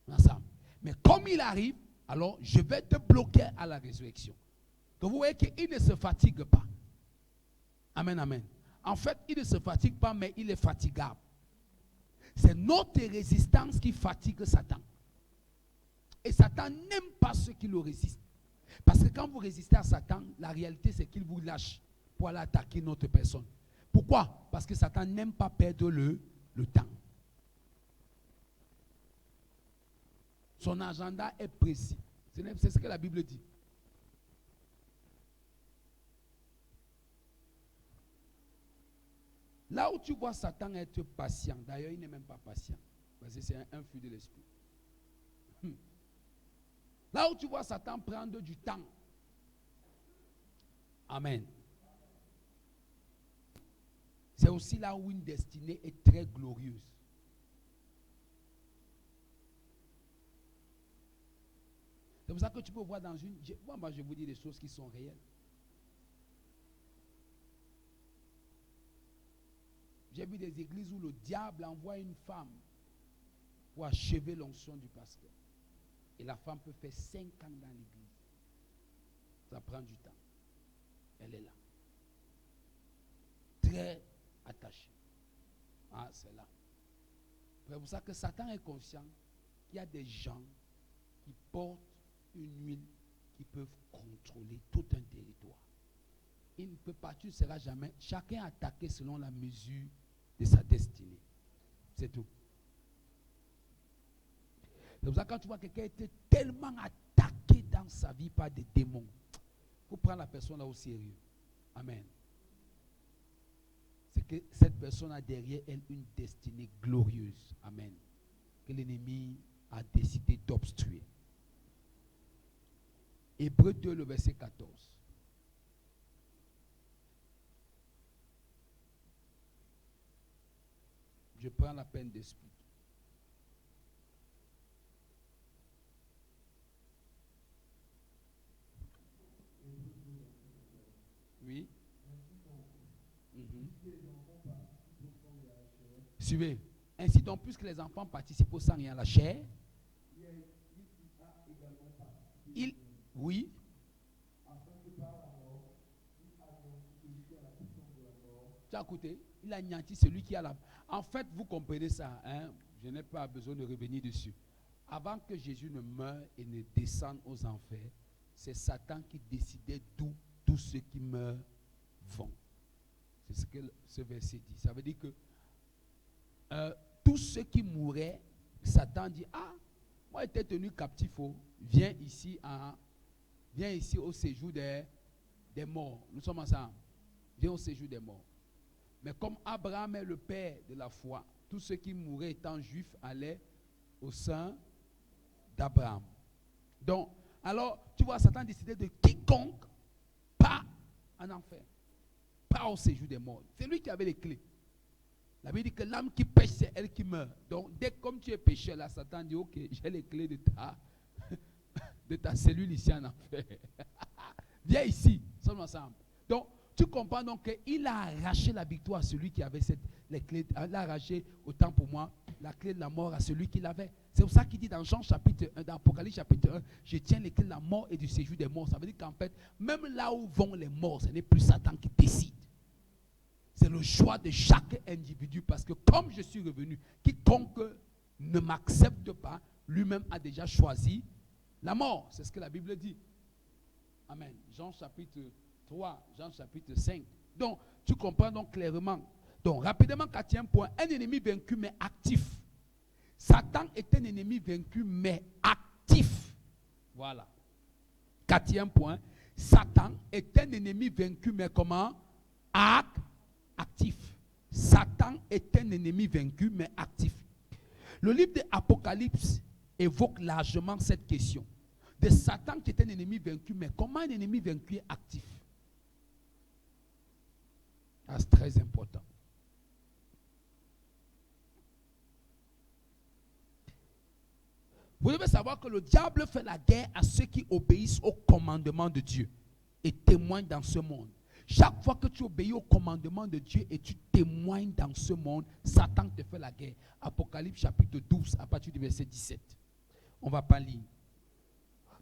Ensemble. Mais comme il arrive, alors je vais te bloquer à la résurrection. Donc vous voyez qu'il ne se fatigue pas. Amen, amen. En fait, il ne se fatigue pas, mais il est fatigable. C'est notre résistance qui fatigue Satan. Et Satan n'aime pas ceux qui le résistent. Parce que quand vous résistez à Satan, la réalité c'est qu'il vous lâche pour aller attaquer notre personne. Pourquoi? Parce que Satan n'aime pas perdre le temps. Son agenda est précis. C'est ce que la Bible dit. Là où tu vois Satan être patient, d'ailleurs il n'est même pas patient, parce que c'est un fruit de l'esprit. Là où tu vois Satan prendre du temps, amen, c'est aussi là où une destinée est très glorieuse. C'est pour ça que tu peux voir dans une... Moi, je vous dis des choses qui sont réelles. J'ai vu des églises où le diable envoie une femme pour achever l'onction du pasteur. Et la femme peut faire 5 ans dans l'église. Ça prend du temps. Elle est là. Très attachée. Ah, c'est là. C'est pour ça que Satan est conscient qu'il y a des gens qui portent une huile qui peuvent contrôler tout un territoire. Il ne peut pas, tu ne seras jamais. Chacun attaqué selon la mesure de sa destinée. C'est tout. C'est pour ça que quand tu vois quelqu'un était tellement attaqué dans sa vie par des démons, il faut prendre la personne là au sérieux. Amen. C'est que cette personne a derrière elle une destinée glorieuse. Amen. Que l'ennemi a décidé d'obstruer. Hébreux 2, le verset 14. Je prends la peine d'expliquer. Oui. Suivez. Ainsi donc, puisque les enfants participent au sang et à la chair, oui. Tu as écouté? Il a anéanti celui qui a la... En fait, vous comprenez ça, hein? Je n'ai pas besoin de revenir dessus. Avant que Jésus ne meure et ne descende aux enfers, c'est Satan qui décidait d'où tous ceux qui meurent vont. C'est ce que ce verset dit. Ça veut dire que tous ceux qui mouraient, Satan dit, ah, moi j'étais tenu captif, viens ici au séjour des morts. Nous sommes ensemble. Viens au séjour des morts. Mais comme Abraham est le père de la foi, tous ceux qui mouraient étant juifs allaient au sein d'Abraham. Donc, alors, tu vois, Satan décidait de quiconque pas en enfer, pas au séjour des morts. C'est lui qui avait les clés. La Bible dit que l'âme qui pêche, c'est elle qui meurt. Donc, dès que comme tu es pécheur, là, Satan dit, ok, j'ai les clés de ta cellule ici en enfer. Viens ici, sommes ensemble. Donc, tu comprends donc qu'il a arraché la victoire à celui qui avait les clés. Il a arraché, autant pour moi, la clé de la mort à celui qui l'avait. C'est pour ça qu'il dit dans Jean chapitre 1, dans Apocalypse chapitre 1, je tiens les clés de la mort et du séjour des morts. Ça veut dire qu'en fait, même là où vont les morts, ce n'est plus Satan qui décide. C'est le choix de chaque individu. Parce que comme je suis revenu, quiconque ne m'accepte pas, lui-même a déjà choisi la mort. C'est ce que la Bible dit. Amen. Jean chapitre 3, Jean chapitre 5. Donc, tu comprends donc clairement. Donc, rapidement, quatrième point, un ennemi vaincu mais actif. Satan est un ennemi vaincu, mais actif. Voilà. Quatrième point. Satan est un ennemi vaincu, mais comment? Actif. Satan est un ennemi vaincu, mais actif. Le livre de l'Apocalypse évoque largement cette question. De Satan qui est un ennemi vaincu, mais comment un ennemi vaincu est actif? C'est très important. Vous devez savoir que le diable fait la guerre à ceux qui obéissent au commandement de Dieu et témoignent dans ce monde. Chaque fois que tu obéis au commandement de Dieu et tu témoignes dans ce monde, Satan te fait la guerre. Apocalypse chapitre 12 à partir du verset 17. On ne va pas lire.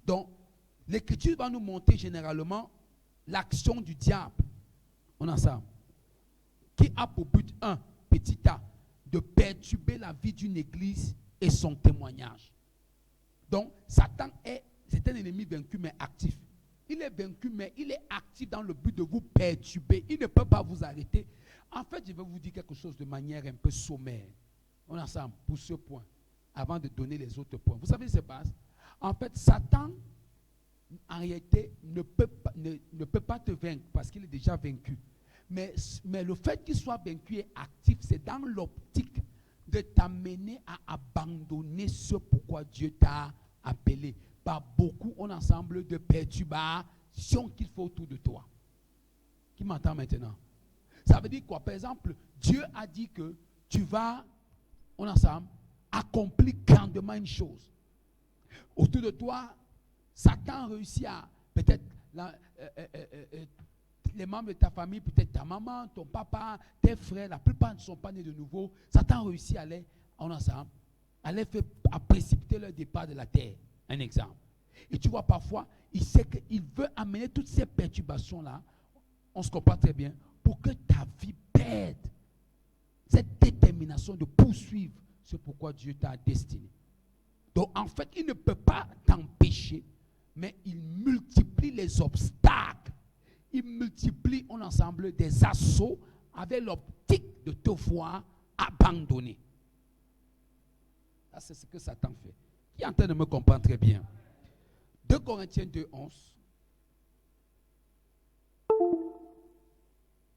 Donc, l'Écriture va nous montrer généralement l'action du diable. On a ça. Qui a pour but, petit a, de perturber la vie d'une église et son témoignage. Donc, Satan c'est un ennemi vaincu mais actif. Il est vaincu mais il est actif dans le but de vous perturber. Il ne peut pas vous arrêter. En fait, je vais vous dire quelque chose de manière un peu sommaire. On a ça pour ce point, avant de donner les autres points. Vous savez ce qui se passe? En fait, Satan, en réalité, ne peut pas te vaincre parce qu'il est déjà vaincu. Mais le fait qu'il soit vaincu et actif, c'est dans l'optique de t'amener à abandonner ce pourquoi Dieu t'a appelé. Par beaucoup, on ensemble de perturbations qu'il faut autour de toi. Qui m'entend maintenant? Ça veut dire quoi? Par exemple, Dieu a dit que tu vas, on ensemble, accomplir grandement une chose. Autour de toi, Satan réussit à, peut-être, les membres de ta famille, peut-être ta maman, ton papa, tes frères, la plupart ne sont pas nés de nouveau. Satan réussit à à précipiter leur départ de la terre. Un exemple. Et tu vois, parfois, il sait qu'il veut amener toutes ces perturbations-là, on se comprend très bien, pour que ta vie perde cette détermination de poursuivre ce pourquoi Dieu t'a destiné. Donc, en fait, il ne peut pas t'empêcher, mais il multiplie les obstacles. Il multiplie en ensemble des assauts avec l'optique de te voir abandonner. Ça, c'est ce que Satan fait. Qui est en train de me comprendre très bien? 2 Corinthiens 2:11.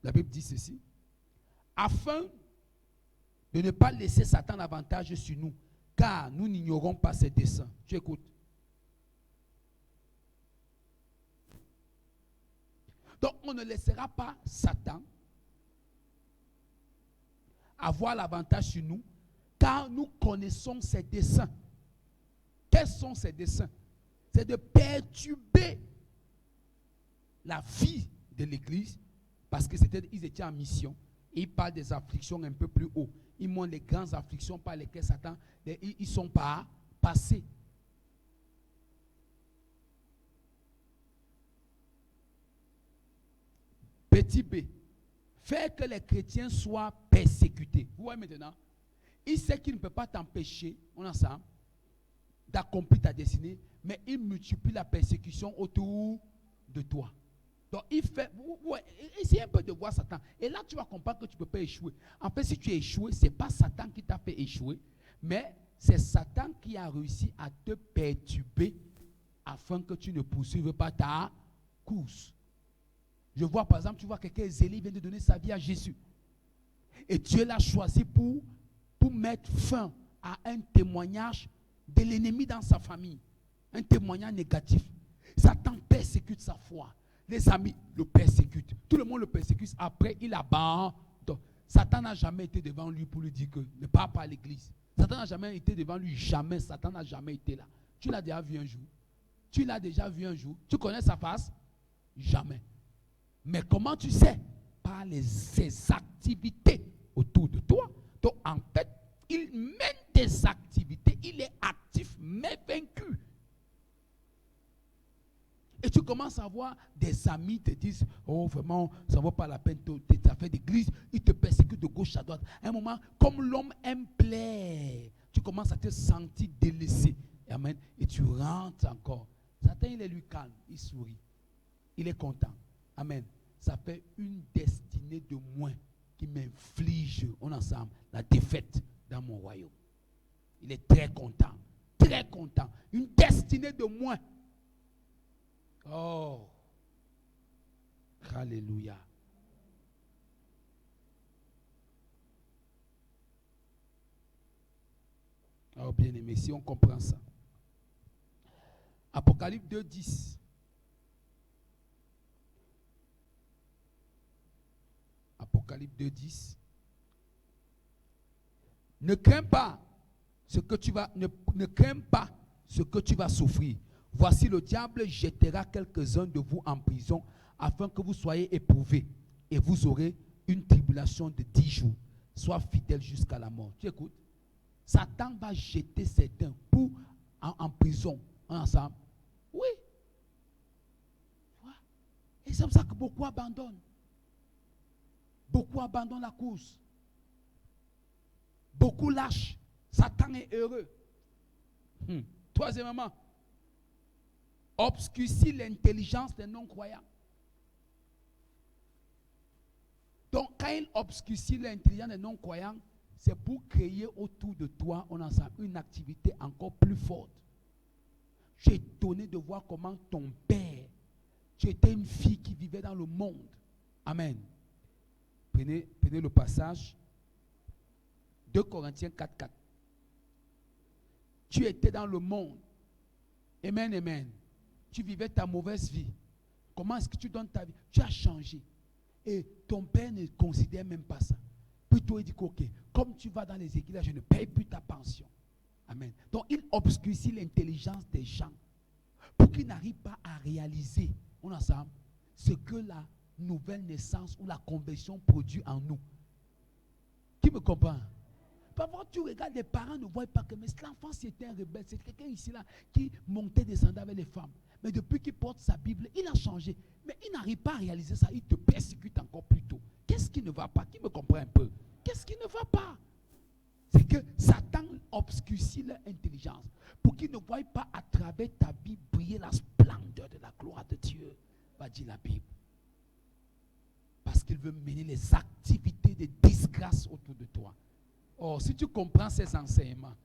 La Bible dit ceci. Afin de ne pas laisser Satan l'avantage sur nous, car nous n'ignorons pas ses desseins. Tu écoutes. Donc, on ne laissera pas Satan avoir l'avantage sur nous, car nous connaissons ses desseins. Quels sont ses desseins? C'est de perturber la vie de l'Église, parce qu'ils étaient en mission. Et ils parlent des afflictions un peu plus haut. Ils montrent les grandes afflictions par lesquelles Satan, ils sont pas passés. Petit b, faire que les chrétiens soient persécutés. Vous voyez maintenant, il sait qu'il ne peut pas t'empêcher, on a ça, d'accomplir ta destinée, mais il multiplie la persécution autour de toi. Donc il fait, essayez un peu de voir Satan. Et là tu vas comprendre que tu ne peux pas échouer. En fait, si tu es échoué, ce n'est pas Satan qui t'a fait échouer, mais c'est Satan qui a réussi à te perturber afin que tu ne poursuives pas ta course. Je vois par exemple, tu vois quelqu'un zélé, il vient de donner sa vie à Jésus. Et Dieu l'a choisi pour mettre fin à un témoignage de l'ennemi dans sa famille. Un témoignage négatif. Satan persécute sa foi. Les amis le persécutent. Tout le monde le persécute. Après, il abandonne. Satan n'a jamais été devant lui pour lui dire que ne pars pas à l'église. Satan n'a jamais été devant lui. Jamais. Satan n'a jamais été là. Tu l'as déjà vu un jour? Tu l'as déjà vu un jour? Tu connais sa face? Jamais. Mais comment tu sais? Par ses activités autour de toi. Donc, en fait, il mène des activités. Il est actif, mais vaincu. Et tu commences à voir des amis te disent, oh vraiment, ça ne vaut pas la peine tes affaires d'église. Ils te persécutent de gauche à droite. À un moment, comme l'homme aime plaire, tu commences à te sentir délaissé. Amen. Et tu rentres encore. Satan, il est lui calme, il sourit. Il est content. Amen. Ça fait une destinée de moins qui m'inflige, on ensemble, la défaite dans mon royaume. Il est très content. Très content. Une destinée de moins. Oh. Alléluia. Oh bien aimé, si on comprend ça. Apocalypse 2, 10. Apocalypse 2, 10. Ne crains pas ce que tu vas, ne crains pas ce que tu vas souffrir. Voici le diable jettera quelques-uns de vous en prison afin que vous soyez éprouvés et vous aurez une tribulation de 10 jours. Sois fidèle jusqu'à la mort. Tu écoutes? Satan va jeter certains en prison ensemble. Oui. Et c'est pour ça que beaucoup abandonnent. Beaucoup abandonnent la course. Beaucoup lâchent. Satan est heureux. Troisièmement, obscurcit l'intelligence des non-croyants. Donc, quand il obscurcit l'intelligence des non-croyants, c'est pour créer autour de toi, on ensemble, une activité encore plus forte. Je suis étonné de voir comment ton père, tu étais une fille qui vivait dans le monde. Amen. Prenez le passage 2 Corinthiens 4, 4. Tu étais dans le monde. Amen, amen. Tu vivais ta mauvaise vie. Comment est-ce que tu donnes ta vie? Tu as changé. Et ton père ne considère même pas ça. Plutôt, il dit ok, comme tu vas dans les églises, je ne paye plus ta pension. Amen. Donc, il obscurcit l'intelligence des gens pour qu'ils n'arrivent pas à réaliser, on ensemble, ce que la nouvelle naissance ou la conversion produit en nous. Qui me comprend? Parfois, tu regardes, les parents ne voient pas que mais l'enfant, c'était un rebelle. C'est quelqu'un ici là qui montait, descendait avec les femmes. Mais depuis qu'il porte sa Bible, il a changé. Mais il n'arrive pas à réaliser ça. Il te persécute encore plus tôt. Qu'est-ce qui ne va pas? Qui me comprend un peu? Qu'est-ce qui ne va pas? C'est que Satan obscurcit leur intelligence pour qu'ils ne voient pas à travers ta vie briller la splendeur de la gloire de Dieu, va dire la Bible. Parce qu'il veut mener les activités de disgrâce autour de toi. Oh, si tu comprends ces enseignements,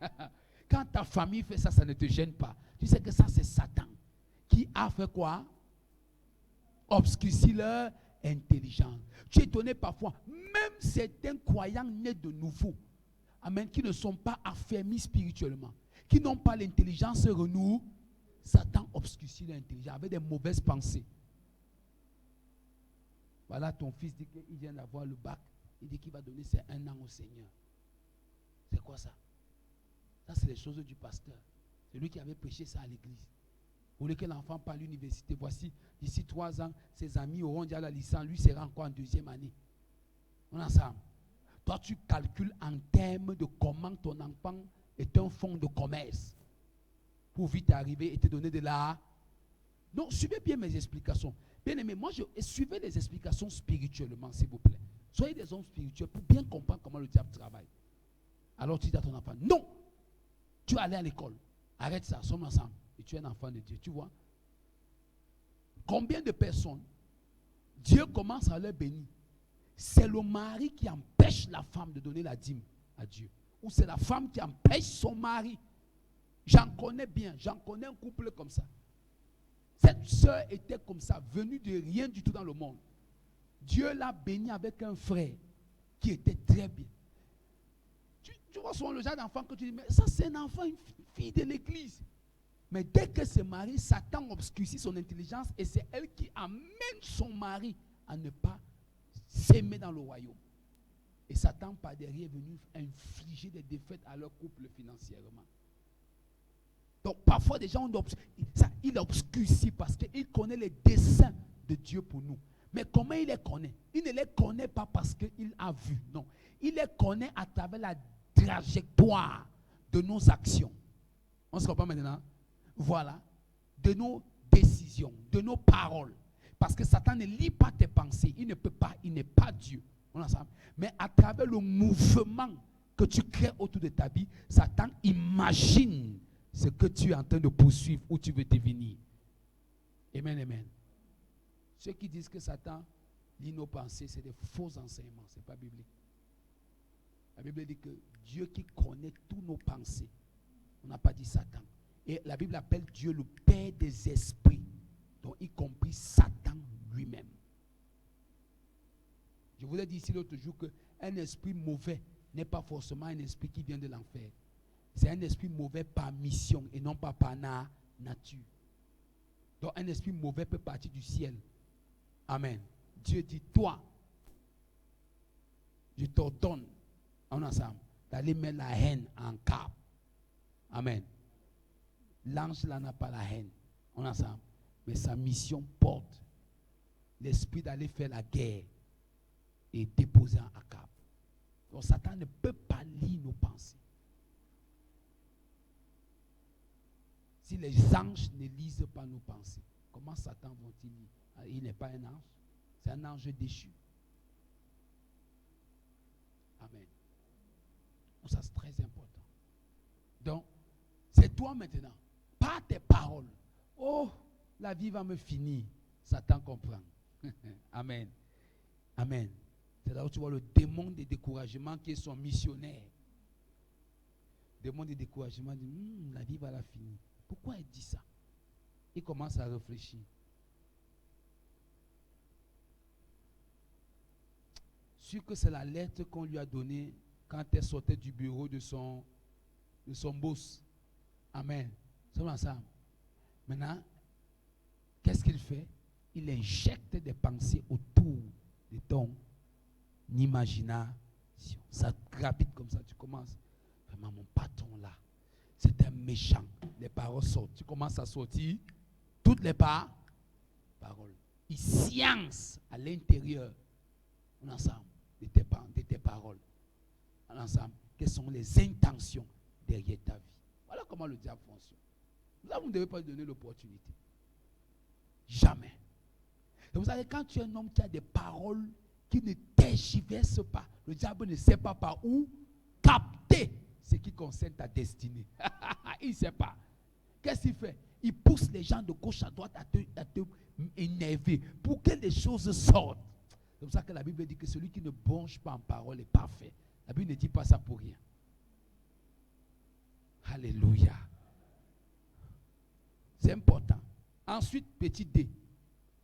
quand ta famille fait ça, ça ne te gêne pas. Tu sais que ça, c'est Satan qui a fait quoi? Obscurci leur intelligence. Tu es étonné parfois, même certains croyants nés de nouveau, amen, qui ne sont pas affermis spirituellement, qui n'ont pas l'intelligence renouée, Satan obscurcit leur intelligence avec des mauvaises pensées. Voilà, ton fils dit qu'il vient d'avoir le bac, il dit qu'il va donner ses 1 an au Seigneur. C'est quoi ça? Ça, c'est les choses du pasteur. C'est lui qui avait prêché ça à l'église. Vous voulez que l'enfant parte à l'université. Voici, d'ici 3 ans, ses amis auront déjà la licence. Lui sera encore en 2e année. On est ensemble. Toi, tu calcules en termes de comment ton enfant est un fonds de commerce pour vite arriver et te donner de la... Donc, suivez bien mes explications. Bien aimé, moi, suivez les explications spirituellement, s'il vous plaît. Soyez des hommes spirituels pour bien comprendre comment le diable travaille. Alors tu dis à ton enfant, non, tu vas aller à l'école. Arrête ça, sommes ensemble. Et tu es un enfant de Dieu, tu vois. Combien de personnes, Dieu commence à leur bénir. C'est le mari qui empêche la femme de donner la dîme à Dieu. Ou c'est la femme qui empêche son mari. J'en connais bien, j'en connais un couple comme ça. Cette soeur était comme ça, venue de rien du tout dans le monde. Dieu l'a bénie avec un frère qui était très bien. Tu vois souvent le genre d'enfant que tu dis, mais ça c'est un enfant, une fille de l'église. Mais dès que se marie, Satan obscurcit son intelligence et c'est elle qui amène son mari à ne pas s'aimer dans le royaume. Et Satan par derrière est venu infliger des défaites à leur couple financièrement. Donc parfois des gens, il obscurcit parce qu'il connaît les desseins de Dieu pour nous. Mais comment il les connaît? Il ne les connaît pas parce qu'il a vu, non. Il les connaît à travers la trajectoire de nos actions. On se comprend maintenant? Voilà. De nos décisions, de nos paroles. Parce que Satan ne lit pas tes pensées. Il ne peut pas, il n'est pas Dieu. On est ensemble. Mais à travers le mouvement que tu crées autour de ta vie, Satan imagine ce que tu es en train de poursuivre ou tu veux devenir. Amen, amen. Ceux qui disent que Satan lit nos pensées, c'est des faux enseignements. Ce n'est pas biblique. La Bible dit que Dieu qui connaît tous nos pensées On n'a pas dit Satan. Et la Bible appelle Dieu le Père des esprits, donc y compris Satan lui-même. Je vous ai dit ici l'autre jour qu'un esprit mauvais n'est pas forcément un esprit qui vient de l'enfer. C'est un esprit mauvais par mission et non pas par nature. Donc un esprit mauvais peut partir du ciel. Amen. Dieu dit, toi, je t'ordonne, en ensemble, d'aller mettre la haine en cap. Amen. L'ange là n'a pas la haine, en ensemble. Mais sa mission porte l'esprit d'aller faire la guerre et déposer en cap. Donc Satan ne peut pas lire nos pensées. Si les anges ne lisent pas nos pensées, comment Satan vont-ils lire? Il n'est pas un ange, c'est un ange déchu. Amen. Donc ça c'est très important. Donc, c'est toi maintenant, pas tes paroles. Oh, la vie va me finir. Satan comprend. Amen. Amen. C'est là où tu vois le démon de découragement qui est son missionnaire. Le démon de découragement dit, la vie va la finir. Pourquoi il dit ça? Il commence à réfléchir. Sûr que c'est la lettre qu'on lui a donnée quand elle sortait du bureau de son boss. Amen. Sommes ensemble. Maintenant, qu'est-ce qu'il fait? Il injecte des pensées autour de ton imagination. Ça gravite comme ça. Tu commences. Vraiment, mon patron là, c'est un méchant. Les paroles sortent. Tu commences à sortir toutes les paroles. Il science à l'intérieur. Ensemble. De tes paroles. Ensemble. Quelles sont les intentions derrière ta vie? Voilà comment le diable fonctionne. Là, vous ne devez pas lui donner l'opportunité. Jamais. Donc, vous savez, quand tu es un homme qui a des paroles qui ne tergiversent pas, le diable ne sait pas par où capter ce qui concerne ta destinée. Il ne sait pas. Qu'est-ce qu'il fait? Il pousse les gens de gauche à droite à te énerver pour que les choses sortent. C'est pour ça que la Bible dit que celui qui ne bronche pas en parole est parfait. La Bible ne dit pas ça pour rien. Alléluia. C'est important. Ensuite, petit D.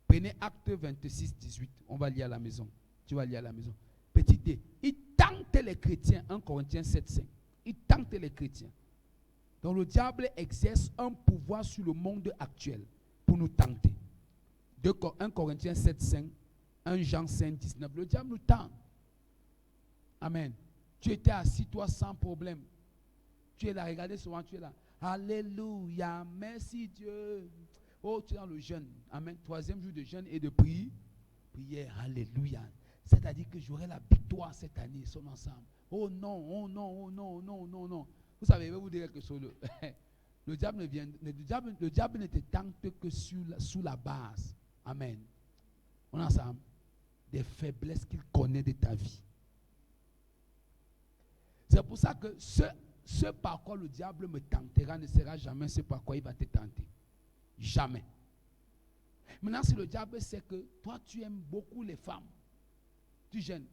Prenez Acte 26, 18. On va lire à la maison. Tu vas lire à la maison. Petit D. Il tente les chrétiens. 1 Corinthiens 7, 5. Il tente les chrétiens. Donc le diable exerce un pouvoir sur le monde actuel pour nous tenter. 1 Corinthiens 7, 5. 1 Jean 5, 19. Le diable nous tente. Amen. Tu étais assis, toi, sans problème. Tu es là, regardez souvent, tu es là. Alléluia, merci Dieu. Oh, tu es dans le jeûne. Amen. 3e jour de jeûne et de prière. Alléluia. C'est-à-dire que j'aurai la victoire cette année, sommes ensemble. Oh non, oh non, oh non, non, non, non. Vous savez, je vais vous dire quelque chose. Le diable ne te tente que sous la base. Amen. On est ensemble. Des faiblesses qu'il connaît de ta vie. C'est pour ça que ce par quoi le diable me tentera ne sera jamais ce par quoi il va te tenter. Jamais. Maintenant, si le diable sait que toi, tu aimes beaucoup les femmes, tu gênes,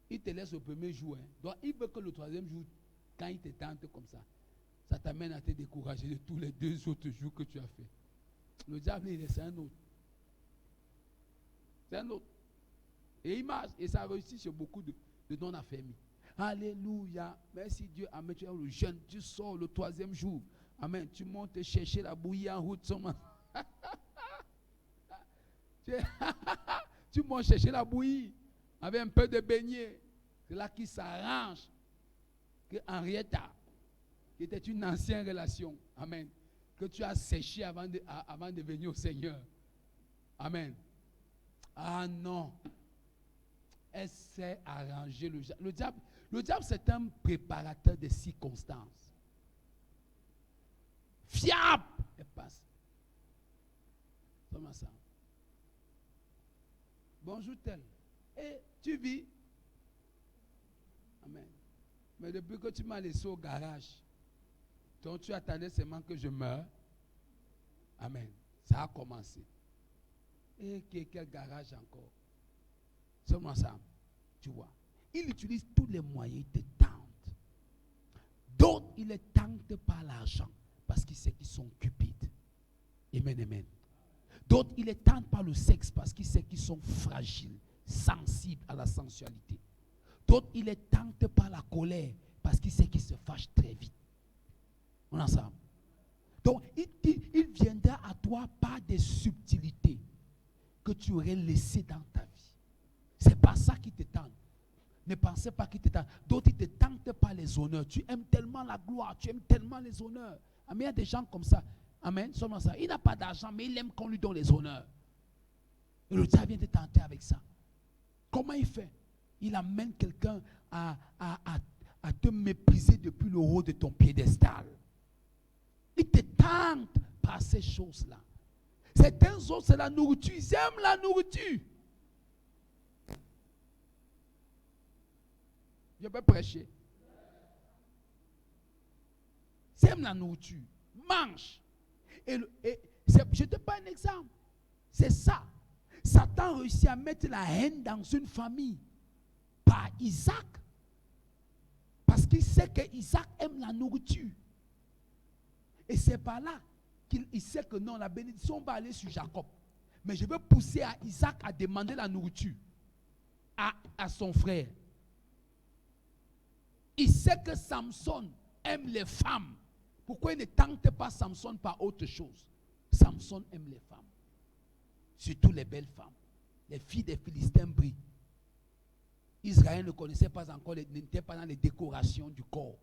il te laisse au premier jour. Donc, il veut que le 3e jour, quand il te tente comme ça t'amène à te décourager de tous les 2 autres jours que tu as fait. Le diable, c'est un autre. C'est un autre. Et il marche, et ça réussit chez beaucoup de non-affermis. Alléluia. Merci Dieu. Amen. Tu es le jeûne. Tu sors le 3e jour. Amen. Tu montes chercher la bouillie en route. Tu montes chercher la bouillie avec un peu de beignet. C'est là qu'il s'arrange. Que Henrietta, qui était une ancienne relation. Amen. Que tu as séché avant de venir au Seigneur. Amen. Ah non. Elle s'est arrangée. Le diable, c'est un préparateur de circonstances. Fiable. Elle passe. Comment ça? Bonjour tel. Et tu vis. Amen. Mais depuis que tu m'as laissé au garage, donc tu attendais seulement que je meure. Amen. Ça a commencé. Et quel garage encore? Sommes ensemble. Tu vois. Il utilise tous les moyens, il te tente. D'autres, il est tenté par l'argent parce qu'il sait qu'ils sont cupides. Amen, amen. D'autres, il est tenté par le sexe parce qu'il sait qu'ils sont fragiles, sensibles à la sensualité. D'autres, il est tenté par la colère parce qu'il sait qu'ils se fâchent très vite. On est ensemble. Donc, il viendra à toi par des subtilités que tu aurais laissées dans ta vie. C'est pas ça qui te tente. Ne pensez pas qu'il te tente. D'autres, ils te tentent par les honneurs. Tu aimes tellement la gloire, tu aimes tellement les honneurs. Amen. Il y a des gens comme ça. Amen. Seulement ça. Il n'a pas d'argent, mais il aime qu'on lui donne les honneurs. Et le diable vient te tenter avec ça. Comment il fait? Il amène quelqu'un à te mépriser depuis le haut de ton piédestal. Il te tente par ces choses-là. Certains autres, c'est la nourriture. Ils aiment la nourriture. Je peux prêcher. Ils aiment la nourriture. Mange. Je te prends un exemple. C'est ça. Satan réussit à mettre la haine dans une famille par Isaac. Parce qu'il sait que Isaac aime la nourriture. Et c'est par là qu'il sait que non, la bénédiction va aller sur Jacob. Mais je veux pousser à Isaac à demander la nourriture à son frère. Il sait que Samson aime les femmes. Pourquoi il ne tente pas Samson par autre chose? Samson aime les femmes. Surtout les belles femmes. Les filles des Philistins brillent. Israël ne connaissait pas encore, n'était pas dans les décorations du corps.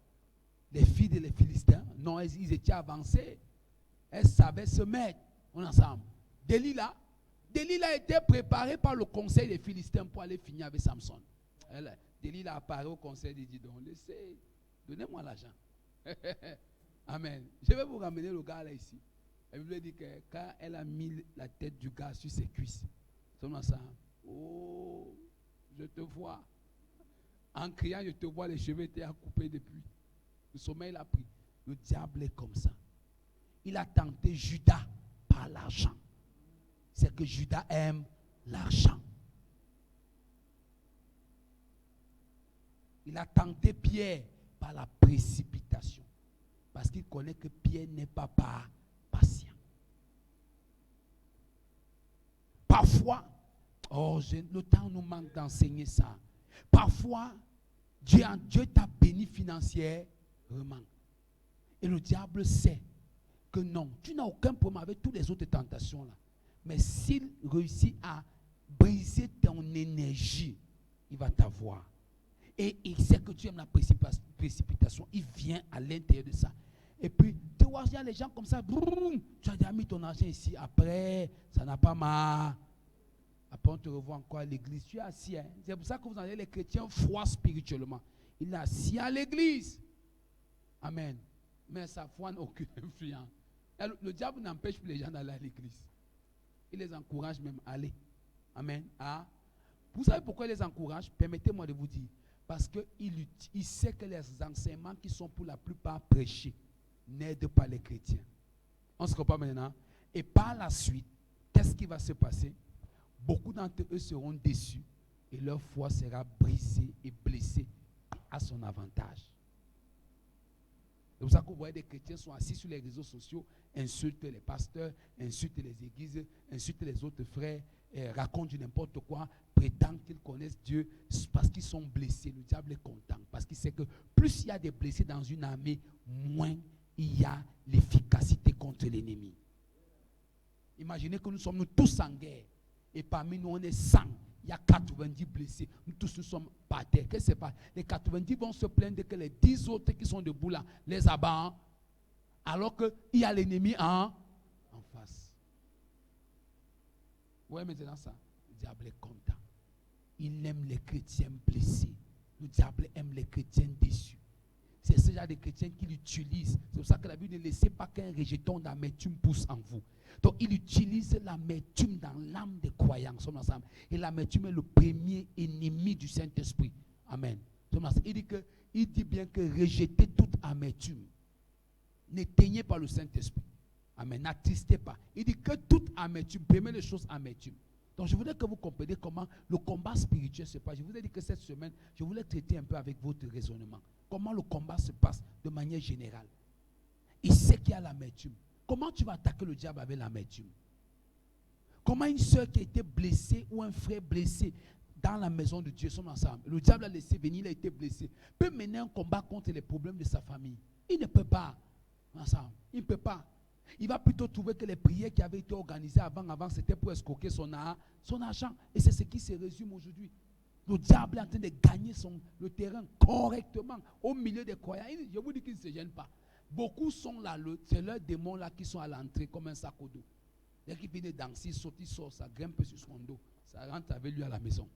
Les filles des Philistins, non, ils étaient avancés. Elles savaient se mettre. On est ensemble. Delilah était préparée par le conseil des Philistins pour aller finir avec Samson. Delilah apparaît au conseil et dit donc, laissez, donnez-moi l'argent. Amen. Je vais vous ramener le gars là ici. La Bible dit que quand elle a mis la tête du gars sur ses cuisses, c'est ensemble. Oh, je te vois. En criant, je te vois, les cheveux étaient coupés depuis. Le sommeil l'a pris. Le diable est comme ça. Il a tenté Judas par l'argent. C'est que Judas aime l'argent. Il a tenté Pierre par la précipitation. Parce qu'il connaît que Pierre n'est pas patient. Parfois, le temps nous manque d'enseigner ça. Parfois, Dieu t'a béni financièrement. Et le diable sait que non, tu n'as aucun problème avec toutes les autres tentations là. Mais s'il réussit à briser ton énergie, il va t'avoir. Et il sait que tu aimes la précipitation. Il vient à l'intérieur de ça. Et puis, tu vois, il y a les gens comme ça. Boum, tu as déjà mis ton argent ici. Après, ça n'a pas marre. Après, on te revoit encore à l'église. Tu es assis. Hein? C'est pour ça que vous avez les chrétiens froids spirituellement. Il est assis à l'église. Amen. Mais sa foi n'a aucune influence. Le diable n'empêche plus les gens d'aller à l'église. Il les encourage même à aller. Amen. Ah. Vous savez pourquoi il les encourage? Permettez-moi de vous dire. Parce qu'il sait que les enseignements qui sont pour la plupart prêchés n'aident pas les chrétiens. On se comprend maintenant? Et par la suite, qu'est-ce qui va se passer? Beaucoup d'entre eux seront déçus et leur foi sera brisée et blessée à son avantage. C'est pour ça que vous voyez des chrétiens sont assis sur les réseaux sociaux, insultent les pasteurs, insultent les églises, insultent les autres frères, racontent du n'importe quoi, prétendent qu'ils connaissent Dieu parce qu'ils sont blessés. Le diable est content parce qu'il sait que plus il y a des blessés dans une armée, moins il y a l'efficacité contre l'ennemi. Imaginez que nous sommes tous en guerre et parmi nous on est 100. Il y a 90 blessés. Nous tous nous sommes par terre. Qu'est-ce qui se passe? Les 90 vont se plaindre que les 10 autres qui sont debout là les abattent. Alors qu'il y a l'ennemi en face. Vous voyez maintenant ça? Le diable est content. Il aime les chrétiens blessés. Le diable aime les chrétiens déçus. C'est ce genre de chrétiens qu'il utilise. C'est pour ça que la Bible ne laissez pas qu'un rejeton d'amertume pousse en vous. Donc il utilise l'amertume dans l'âme des croyants. Ensemble. Et l'amertume est le premier ennemi du Saint-Esprit. Amen. Il dit bien que rejetez toute amertume. N'éteignez pas le Saint-Esprit. Amen. N'attristez pas. Il dit que toute amertume, première les choses amertume. Donc je voudrais que vous compreniez comment le combat spirituel se passe. Je vous ai dit que cette semaine, je voulais traiter un peu avec votre raisonnement. comment le combat se passe de manière générale. Il sait qu'il y a l'amertume. Comment tu vas attaquer le diable avec l'amertume? Comment une soeur qui a été blessée ou un frère blessé dans la maison de Dieu sont ensemble, le diable a laissé venir, il a été blessé, peut mener un combat contre les problèmes de sa famille? Il ne peut pas. Ensemble, il ne peut pas. Il va plutôt trouver que les prières qui avaient été organisées avant, c'était pour escroquer son argent. Et c'est ce qui se résume aujourd'hui. Le diable est en train de gagner le terrain correctement au milieu des croyants. Je vous dis qu'il ne se gêne pas. Beaucoup sont là, c'est leurs démons là qui sont à l'entrée comme un sac au dos. Dès qu'il finit de danser, il sort, ça grimpe sur son dos. Ça rentre avec lui à la maison.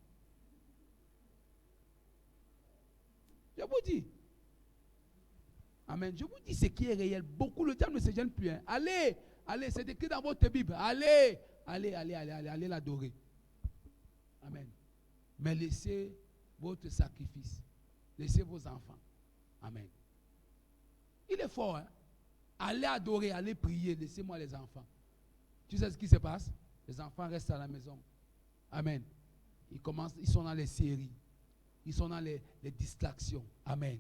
Je vous dis. Amen. Je vous dis ce qui est réel. Beaucoup, le diable ne se gêne plus. Hein. Allez, c'est écrit dans votre Bible. Allez l'adorer. Amen. Mais laissez votre sacrifice. Laissez vos enfants. Amen. Il est fort. Hein? Allez adorer, allez prier. Laissez-moi les enfants. Tu sais ce qui se passe? Les enfants restent à la maison. Amen. Ils sont dans les séries. Ils sont dans les distractions. Amen.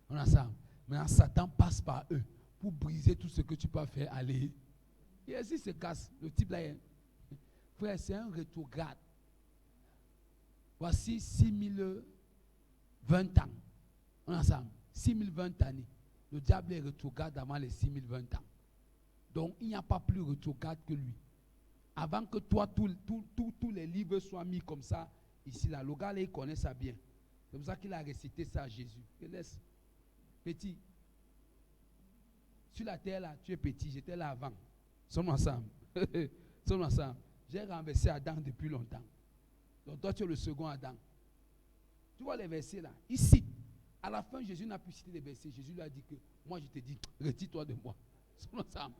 On est ensemble. Maintenant, Satan passe par eux pour briser tout ce que tu peux faire. Allez. Et ainsi se casse. Le type là, frère, c'est un rétrograde. Voici 6020 ans. On est ensemble. 6020 années. Le diable est rétrograde avant les 6020 ans. Donc, il n'y a pas plus rétrograde que lui. Avant que toi, tous les livres soient mis comme ça, ici, là, le gars, là, il connaît ça bien. C'est pour ça qu'il a récité ça à Jésus. Il laisse. Petit. Sur la terre, là, tu es petit. J'étais là avant. Sommes ensemble. Sommes ensemble. J'ai renversé Adam depuis longtemps. Donc, toi, tu es le second Adam. Tu vois les versets là. Il cite. À la fin, Jésus n'a plus cité les versets. Jésus lui a dit que moi, je te dis, retire-toi de moi. Sommes ensemble.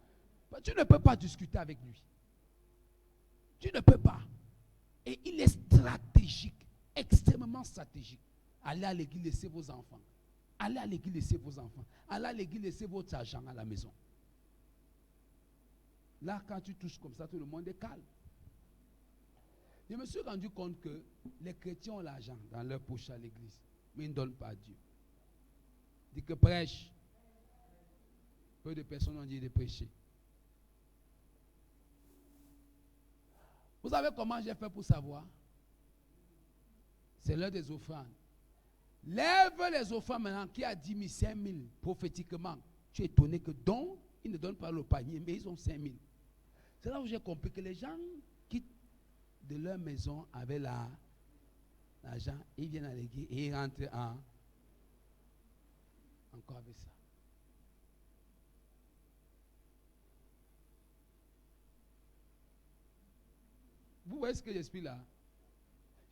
Tu ne peux pas discuter avec lui. Tu ne peux pas. Et il est stratégique. Extrêmement stratégique. Allez à l'église, laissez vos enfants. Allez à l'église, laissez vos enfants. Allez à l'église, laissez votre argent à la maison. Là, quand tu touches comme ça, tout le monde est calme. Je me suis rendu compte que les chrétiens ont l'argent dans leur poche à l'église, mais ils ne donnent pas à Dieu. Dit que prêche. Peu de personnes ont dit de prêcher. Vous savez comment j'ai fait pour savoir? C'est l'heure des offrandes. Lève les offrandes maintenant. Qui a 10 000, 5 000 prophétiquement? Tu es étonné que donc, ils ne donnent pas le panier, mais ils ont 5 000. C'est là où j'ai compris que les gens quittent de leur maison avec l'argent, ils viennent à l'église et ils rentrent encore avec ça. Vous voyez ce que j'explique là?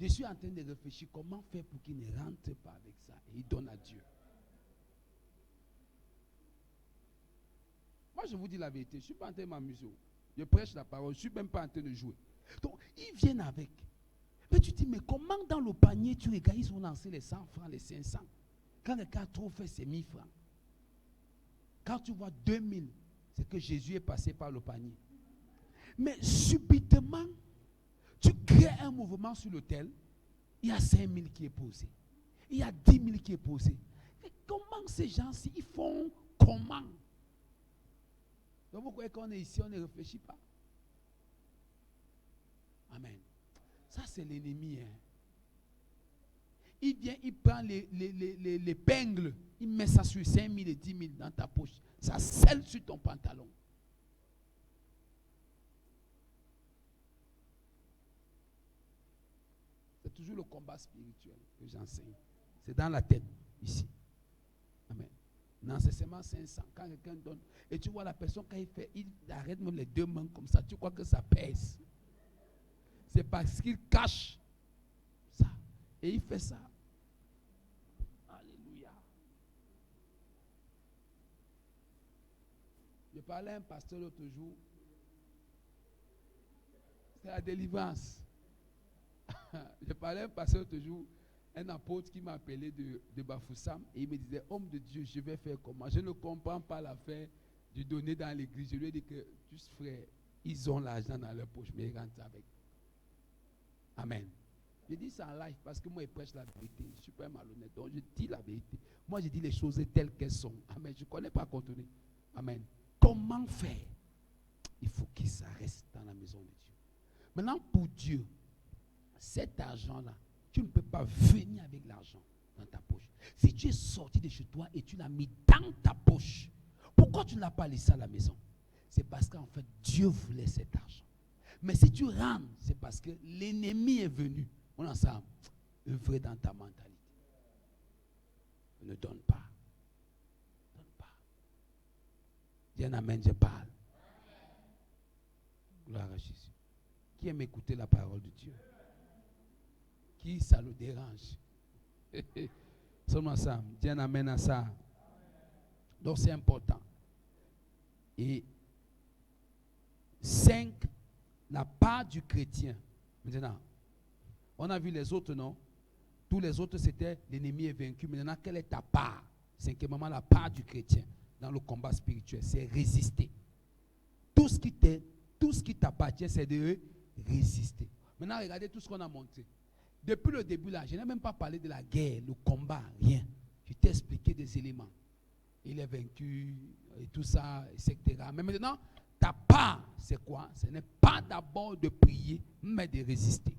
Je suis en train de réfléchir comment faire pour qu'ils ne rentrent pas avec ça et ils donnent à Dieu. Moi, je vous dis la vérité, je ne suis pas en train de m'amuser. Je prêche la parole, je ne suis même pas en train de jouer. Donc, ils viennent avec. Mais tu te dis, mais comment dans le panier, tu regardes, ils ont lancé les 100 francs, les 500. Quand le cas trop fait, c'est 1000 francs. Quand tu vois 2000, c'est que Jésus est passé par le panier. Mais subitement, tu crées un mouvement sur l'autel, il y a 5 000 qui est posé. Il y a 10 000 qui est posé. Et comment ces gens-ci, ils font comment? Donc vous croyez qu'on est ici, on ne réfléchit pas? Amen. Ça, c'est l'ennemi. Hein. Il vient, il prend l'épingle, il met ça sur 5 000 et 10 000 dans ta poche. Ça scelle sur ton pantalon. C'est toujours le combat spirituel que j'enseigne. C'est dans la tête, ici. Amen. Non, c'est seulement 500. Quand quelqu'un donne, et tu vois la personne, quand il arrête même les deux mains comme ça, tu crois que ça pèse. C'est parce qu'il cache ça. Et il fait ça. Alléluia. Je parlais à un pasteur l'autre jour. C'est la délivrance. Je parlais à un pasteur l'autre jour, un apôtre qui m'a appelé de Bafoussam, et il me disait, homme de Dieu, je vais faire comment? Je ne comprends pas l'affaire du donner dans l'église. Je lui ai dit que, frère, ils ont l'argent dans leur poche, mais ils rentrent avec. Amen. Je dis ça en live parce que moi, je prêche la vérité. Je suis pas malhonnête. Donc, je dis la vérité. Moi, je dis les choses telles qu'elles sont. Amen. Je ne connais pas contenir. Amen. Comment faire? Il faut que ça reste dans la maison de Dieu. Maintenant, pour Dieu, cet argent-là, tu ne peux pas venir avec l'argent dans ta poche. Si tu es sorti de chez toi et tu l'as mis dans ta poche, pourquoi tu ne l'as pas laissé à la maison? C'est parce qu'en fait, Dieu voulait cet argent. Mais si tu rentres, c'est parce que l'ennemi est venu. On a ça, œuvrer dans ta mentalité. Ne donne pas. Ne donne pas. Dis un amen, je parle. Gloire à Jésus. Qui aime écouter la parole de Dieu? Qui ça le dérange? Sommes ensemble. Dis un amen à ça. Donc c'est important. Et 5, la part du chrétien. Maintenant, on a vu les autres, non? Tous les autres, c'était l'ennemi est vaincu. Maintenant, quelle est ta part? Cinquièmement, la part du chrétien dans le combat spirituel, c'est résister. Tout ce qui t'appartient, c'est de résister. Maintenant, regardez tout ce qu'on a montré. Depuis le début, là, je n'ai même pas parlé de la guerre, le combat, rien. Je t'ai expliqué des éléments. Il est vaincu et tout ça, etc. Mais maintenant, ta part, c'est quoi? Ce n'est pas d'abord de prier, mais de résister.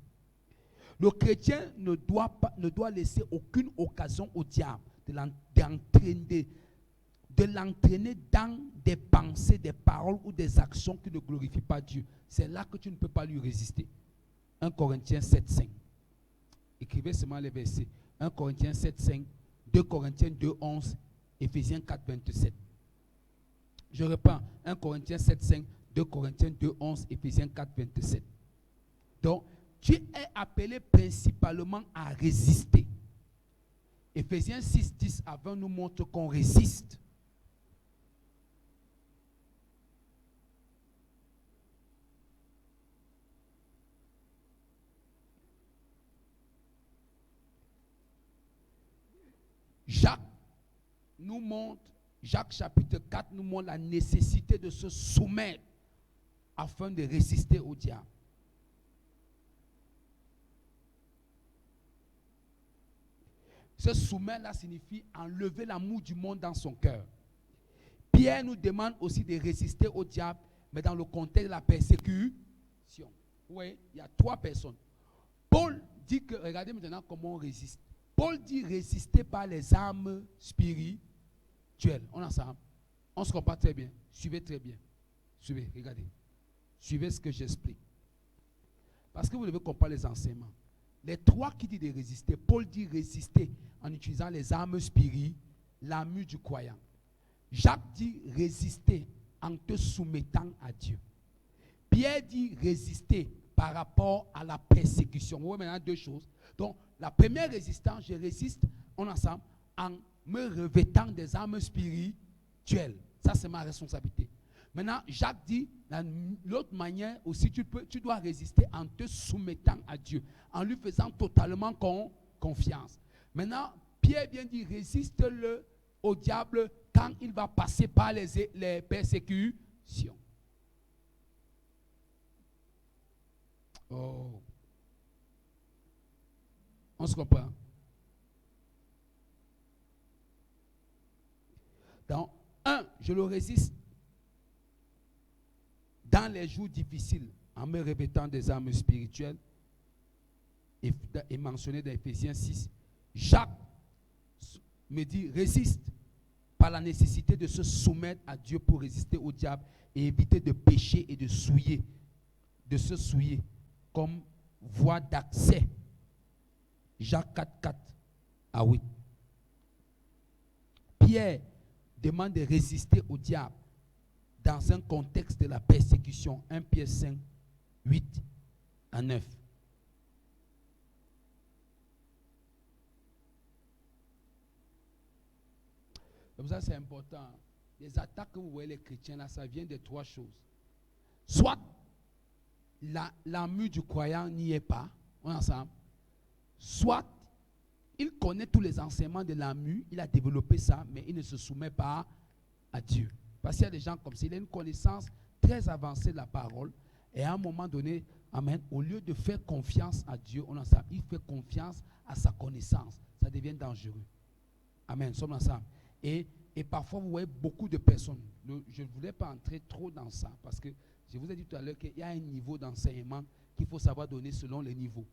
Le chrétien ne doit laisser aucune occasion au diable de l'entraîner dans des pensées, des paroles ou des actions qui ne glorifient pas Dieu. C'est là que tu ne peux pas lui résister. 1 Corinthiens 7,5. Écrivez seulement les versets. 1 Corinthiens 7,5, 2 Corinthiens 2,11, Éphésiens 4,27. Je reprends. 1 Corinthiens 7,5, 2 Corinthiens 2,11, Éphésiens 4,27. Donc, tu es appelé principalement à résister. Éphésiens 6, 10 à 20 nous montre qu'on résiste. Jacques chapitre 4 nous montre la nécessité de se soumettre afin de résister au diable. Se soumettre là signifie enlever l'amour du monde dans son cœur. Pierre nous demande aussi de résister au diable, mais dans le contexte de la persécution. Oui, il y a 3 personnes. Paul dit que, regardez maintenant comment on résiste. Paul dit résister par les armes spirituelles. On est ensemble. On se comprend très bien. Suivez très bien. Suivez, regardez. Suivez ce que j'explique. Parce que vous devez comprendre les enseignements. Les 3 qui disent de résister, Paul dit résister en utilisant les armes spirituelles, l'armure du croyant. Jacques dit résister en te soumettant à Dieu. Pierre dit résister par rapport à la persécution. Vous voyez maintenant 2 choses. Donc, la première résistance, je résiste ensemble en me revêtant des armes spirituelles. Ça, c'est ma responsabilité. Maintenant, Jacques dit, l'autre manière aussi, tu dois résister en te soumettant à Dieu, en lui faisant totalement confiance. Maintenant, Pierre vient dire, résiste-le au diable quand il va passer par les persécutions. Oh. On se comprend? Donc, 1, je le résiste dans les jours difficiles en me revêtant des armes spirituelles et mentionné dans Éphésiens 6. Jacques me dit résiste par la nécessité de se soumettre à Dieu pour résister au diable et éviter de pécher et de se souiller comme voie d'accès. Jacques 4, 4 à 8. Pierre demande de résister au diable dans un contexte de la persécution. 1 Pierre 5, 8 à 9. Comme ça, c'est important. Les attaques que vous voyez les chrétiens là, ça vient de 3 choses. Soit l'armure du croyant n'y est pas, on est ensemble. Soit il connaît tous les enseignements de l'armure, il a développé ça, mais il ne se soumet pas à Dieu. Parce qu'il y a des gens comme ça, il a une connaissance très avancée de la parole, et à un moment donné, Amen. Au lieu de faire confiance à Dieu, on ensemble, il fait confiance à sa connaissance. Ça devient dangereux. Amen. Nous sommes ensemble. Et parfois, vous voyez beaucoup de personnes. Je ne voulais pas entrer trop dans ça parce que je vous ai dit tout à l'heure qu'il y a un niveau d'enseignement qu'il faut savoir donner selon les niveaux.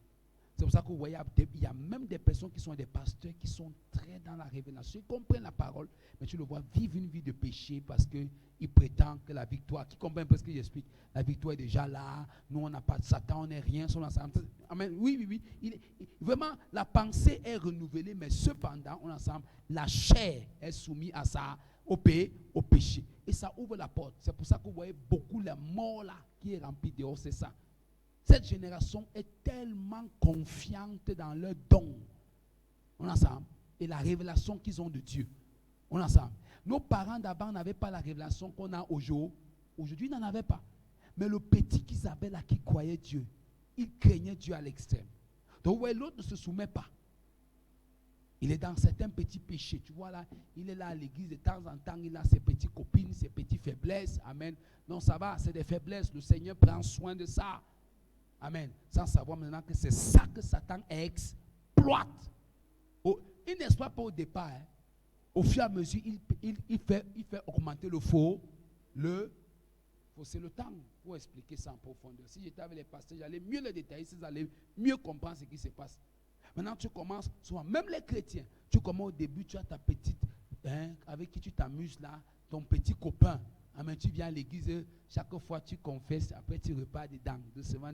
C'est pour ça que vous voyez, il y a même des personnes qui sont des pasteurs qui sont très dans la révélation. Ils comprennent la parole, mais tu le vois vivre une vie de péché parce qu'ils prétendent que la victoire, qui comprennent un peu ce que j'explique, la victoire est déjà là, nous on n'a pas de Satan, on n'est rien, Amen. Oui. Vraiment, la pensée est renouvelée, mais cependant, on ensemble, la chair est soumise à ça, au péché. Et ça ouvre la porte. C'est pour ça que vous voyez beaucoup la mort là qui est remplie dehors, c'est ça. Cette génération est tellement confiante dans leurs dons. On ensemble. Et la révélation qu'ils ont de Dieu. On ensemble. Nos parents d'avant n'avaient pas la révélation qu'on a aujourd'hui. Aujourd'hui, ils n'en avaient pas. Mais le petit qu'ils avaient là, qui croyait Dieu, il craignait Dieu à l'extrême. Donc, vous voyez, l'autre ne se soumet pas. Il est dans certains petits péchés. Tu vois là, il est là à l'église de temps en temps, il a ses petites copines, ses petites faiblesses. Amen. Non, ça va, c'est des faiblesses. Le Seigneur prend soin de ça. Amen. Sans savoir maintenant que c'est ça que Satan exploite. Il n'exploite pas au départ. Hein. Au fur et à mesure, il fait augmenter le faux. C'est le temps pour expliquer ça en profondeur. Si j'étais avec les pasteurs, j'allais mieux les détailler, s'ils allaient mieux comprendre ce qui se passe. Maintenant, tu commences, souvent, même les chrétiens, tu commences au début, tu as ta petite, avec qui tu t'amuses là, ton petit copain. Amen. Tu viens à l'église, chaque fois tu confesses, après tu repars dedans, doucement.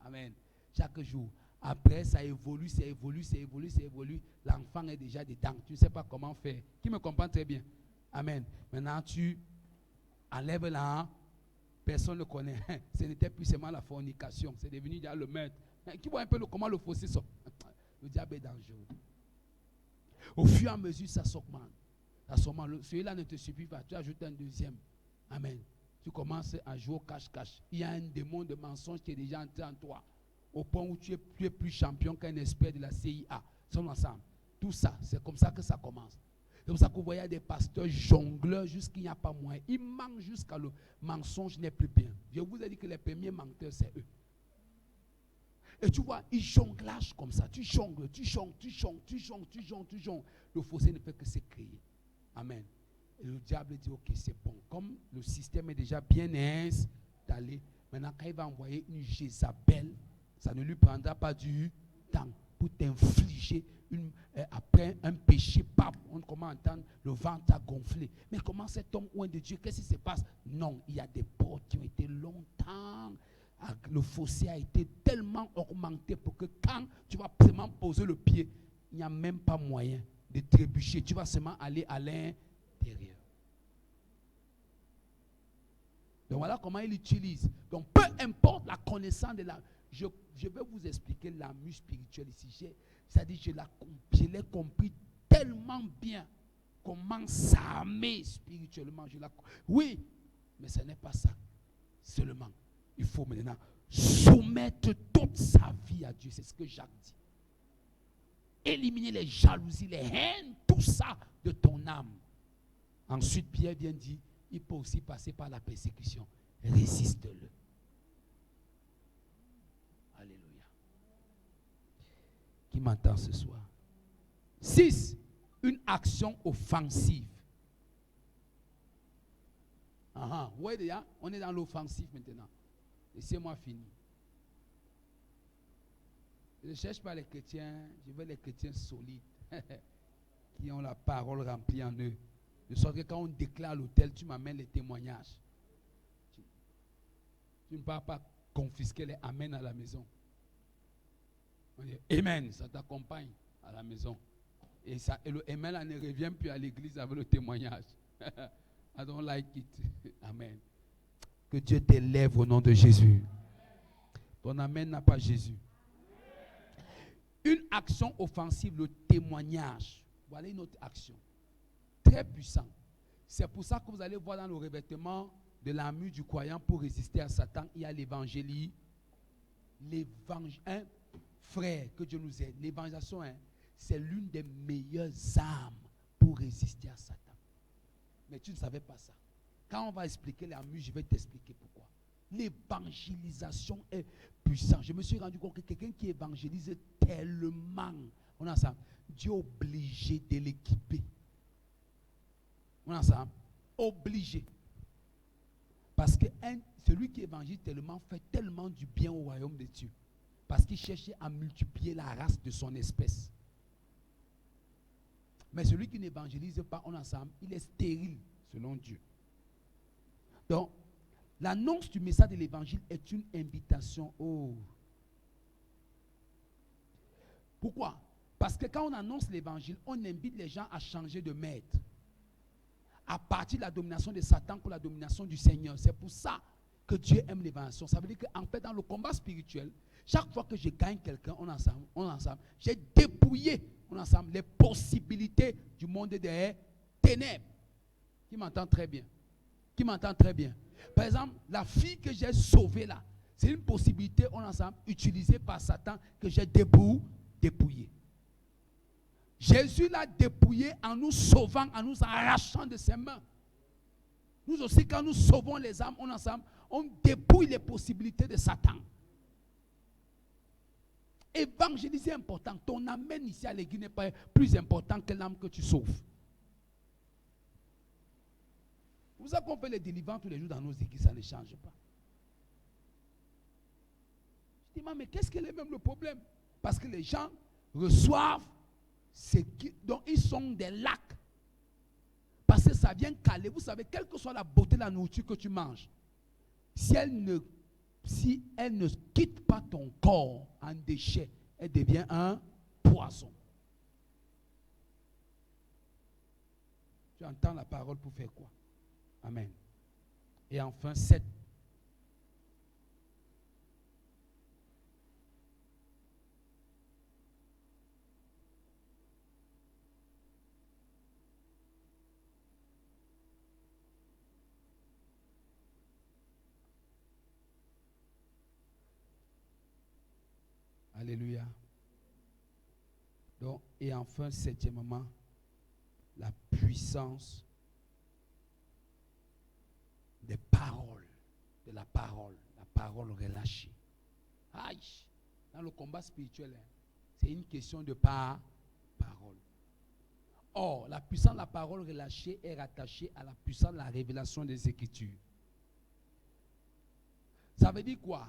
Amen. Chaque jour. Après, ça évolue. L'enfant est déjà dedans. Tu ne sais pas comment faire. Qui me comprend très bien? Amen. Maintenant, tu enlèves là, personne ne le connaît. Ce n'était plus seulement la fornication. C'est devenu déjà le maître. Qui voit un peu comment le fossé sort? Le diable est dangereux. Au fur et à mesure, ça s'augmente. Celui-là ne te suffit pas. Tu ajoutes un deuxième. Amen. Tu commences à jouer au cache-cache. Il y a un démon de mensonge qui est déjà entré en toi. Au point où tu es plus champion qu'un expert de la CIA. Sommes ensemble. Tout ça, c'est comme ça que ça commence. C'est comme ça que vous voyez des pasteurs jongleurs jusqu'il n'y a pas moyen. Ils mentent jusqu'à le mensonge n'est plus bien. Je vous ai dit que les premiers menteurs, c'est eux. Et tu vois, ils jonglent comme ça. Tu jongles. Le fossé ne fait que se créer. Amen. Et le diable dit, ok, c'est bon. Comme le système est déjà bien installé, maintenant quand il va envoyer une Jézabel, ça ne lui prendra pas du temps pour t'infliger après un péché. On commence à entendre le ventre à gonfler. Mais comment cet homme loin de Dieu, qu'est-ce qui se passe? Non, il y a des portes qui ont été longtemps. Le fossé a été tellement augmenté pour que quand tu vas seulement poser le pied, il n'y a même pas moyen de trébucher. Tu vas seulement aller à l'intérieur. Donc voilà comment il utilise. Donc peu importe la connaissance de la... Je vais vous expliquer l'amour spirituel ici. C'est-à-dire je l'ai compris tellement bien. Comment s'armer spirituellement. Oui, mais ce n'est pas ça seulement. Il faut maintenant soumettre toute sa vie à Dieu. C'est ce que Jacques dit. Éliminer les jalousies, les haines, tout ça de ton âme. Ensuite, Pierre vient dire, il peut aussi passer par la persécution. Résiste-le. Alléluia. Qui m'entend ce soir? 6. Une action offensive. Vous voyez déjà, on est dans l'offensive maintenant. Laissez-moi finir. Je ne cherche pas les chrétiens, je veux les chrétiens solides, qui ont la parole remplie en eux. De sorte que quand on déclare l'autel, tu m'amènes les témoignages. Tu ne pars pas confisquer les amen à la maison. On dit amen, ça t'accompagne à la maison. Et le amen là ne revient plus à l'église avec le témoignage. I don't like it. Amen. Que Dieu t'élève au nom de Jésus. Ton amen n'a pas Jésus. Une action offensive, le témoignage. Voilà une autre action. Très puissante. C'est pour ça que vous allez voir dans le revêtement de l'armure du croyant pour résister à Satan, il y a l'évangile. Frère, que Dieu nous aide. L'évangélisation, c'est l'une des meilleures armes pour résister à Satan. Mais tu ne savais pas ça. Quand on va expliquer l'armure, je vais t'expliquer pourquoi. L'évangélisation est puissante. Je me suis rendu compte que quelqu'un qui évangélise tellement, on a ça, Dieu est obligé de l'équiper. On a ça, obligé. Parce que celui qui évangélise tellement fait tellement du bien au royaume de Dieu. Parce qu'il cherchait à multiplier la race de son espèce. Mais celui qui n'évangélise pas, on ensemble, il est stérile selon Dieu. Donc, l'annonce du message de l'évangile est une invitation. Oh. Pourquoi? Parce que quand on annonce l'évangile, on invite les gens à changer de maître. À partir de la domination de Satan pour la domination du Seigneur. C'est pour ça que Dieu aime l'évangile. Ça veut dire qu'en fait, dans le combat spirituel, chaque fois que je gagne quelqu'un, on ensemble, j'ai dépouillé ensemble les possibilités du monde des ténèbres. Qui m'entend très bien? Qui m'entend très bien? Par exemple, la fille que j'ai sauvée là, c'est une possibilité, on ensemble, utilisée par Satan que j'ai dépouillée. Jésus l'a dépouillé en nous sauvant, en nous arrachant de ses mains. Nous aussi, quand nous sauvons les âmes, on dépouille les possibilités de Satan. Évangéliser est important. Ton amène ici à l'église n'est pas plus important que l'âme que tu sauves. Vous savez qu'on fait les délivrances tous les jours dans nos églises, ça ne change pas. Je dis, mais qu'est-ce que est même le problème? Parce que les gens reçoivent dont ils sont des lacs. Parce que ça vient caler. Vous savez, quelle que soit la beauté de la nourriture que tu manges, si elle ne quitte pas ton corps en déchet, elle devient un poison. Tu entends la parole pour faire quoi? Amen. Et enfin, 7. Alléluia. Donc, et enfin, septièmement, la puissance des paroles, de la parole relâchée. Aïe, dans le combat spirituel, c'est une question de parole. Or, la puissance de la parole relâchée est rattachée à la puissance de la révélation des Écritures. Ça veut dire quoi?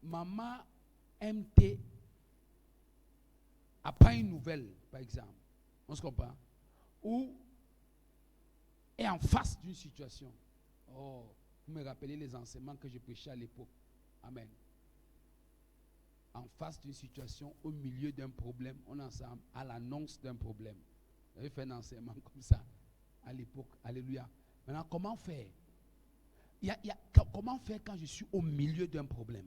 Maman MT apprend une nouvelle, par exemple. On se comprend? Ou est en face d'une situation. Oh, vous me rappelez les enseignements que je prêchais à l'époque. Amen. En face d'une situation, au milieu d'un problème, on est ensemble à l'annonce d'un problème. J'avais fait un enseignement comme ça à l'époque. Alléluia. Maintenant, comment faire? Comment faire quand je suis au milieu d'un problème?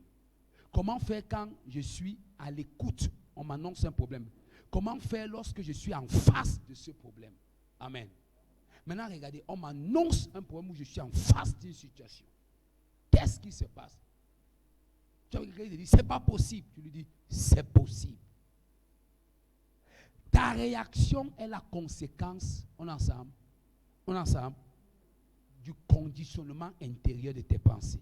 Comment faire quand je suis à l'écoute? On m'annonce un problème. Comment faire lorsque je suis en face de ce problème? Amen. Maintenant, regardez, on m'annonce un problème où je suis en face d'une situation. Qu'est-ce qui se passe? Tu as quelqu'un qui dit, c'est pas possible. Tu lui dis, c'est possible. Ta réaction est la conséquence, on ensemble, du conditionnement intérieur de tes pensées.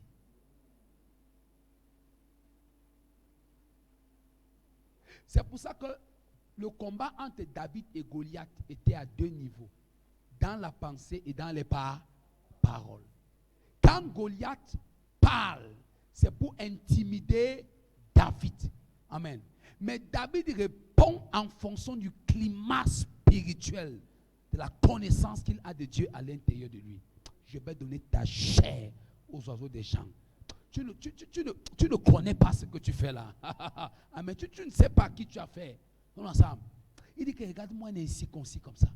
C'est pour ça que le combat entre David et Goliath était à deux niveaux. Dans la pensée et dans les paroles. Quand Goliath parle, c'est pour intimider David. Amen. Mais David répond en fonction du climat spirituel, de la connaissance qu'il a de Dieu à l'intérieur de lui. Je vais donner ta chair aux oiseaux des champs. Tu ne connais pas ce que tu fais là. Amen. Tu ne sais pas qui tu as fait. On ensemble. Il dit que regarde-moi un incirconcis comme ça.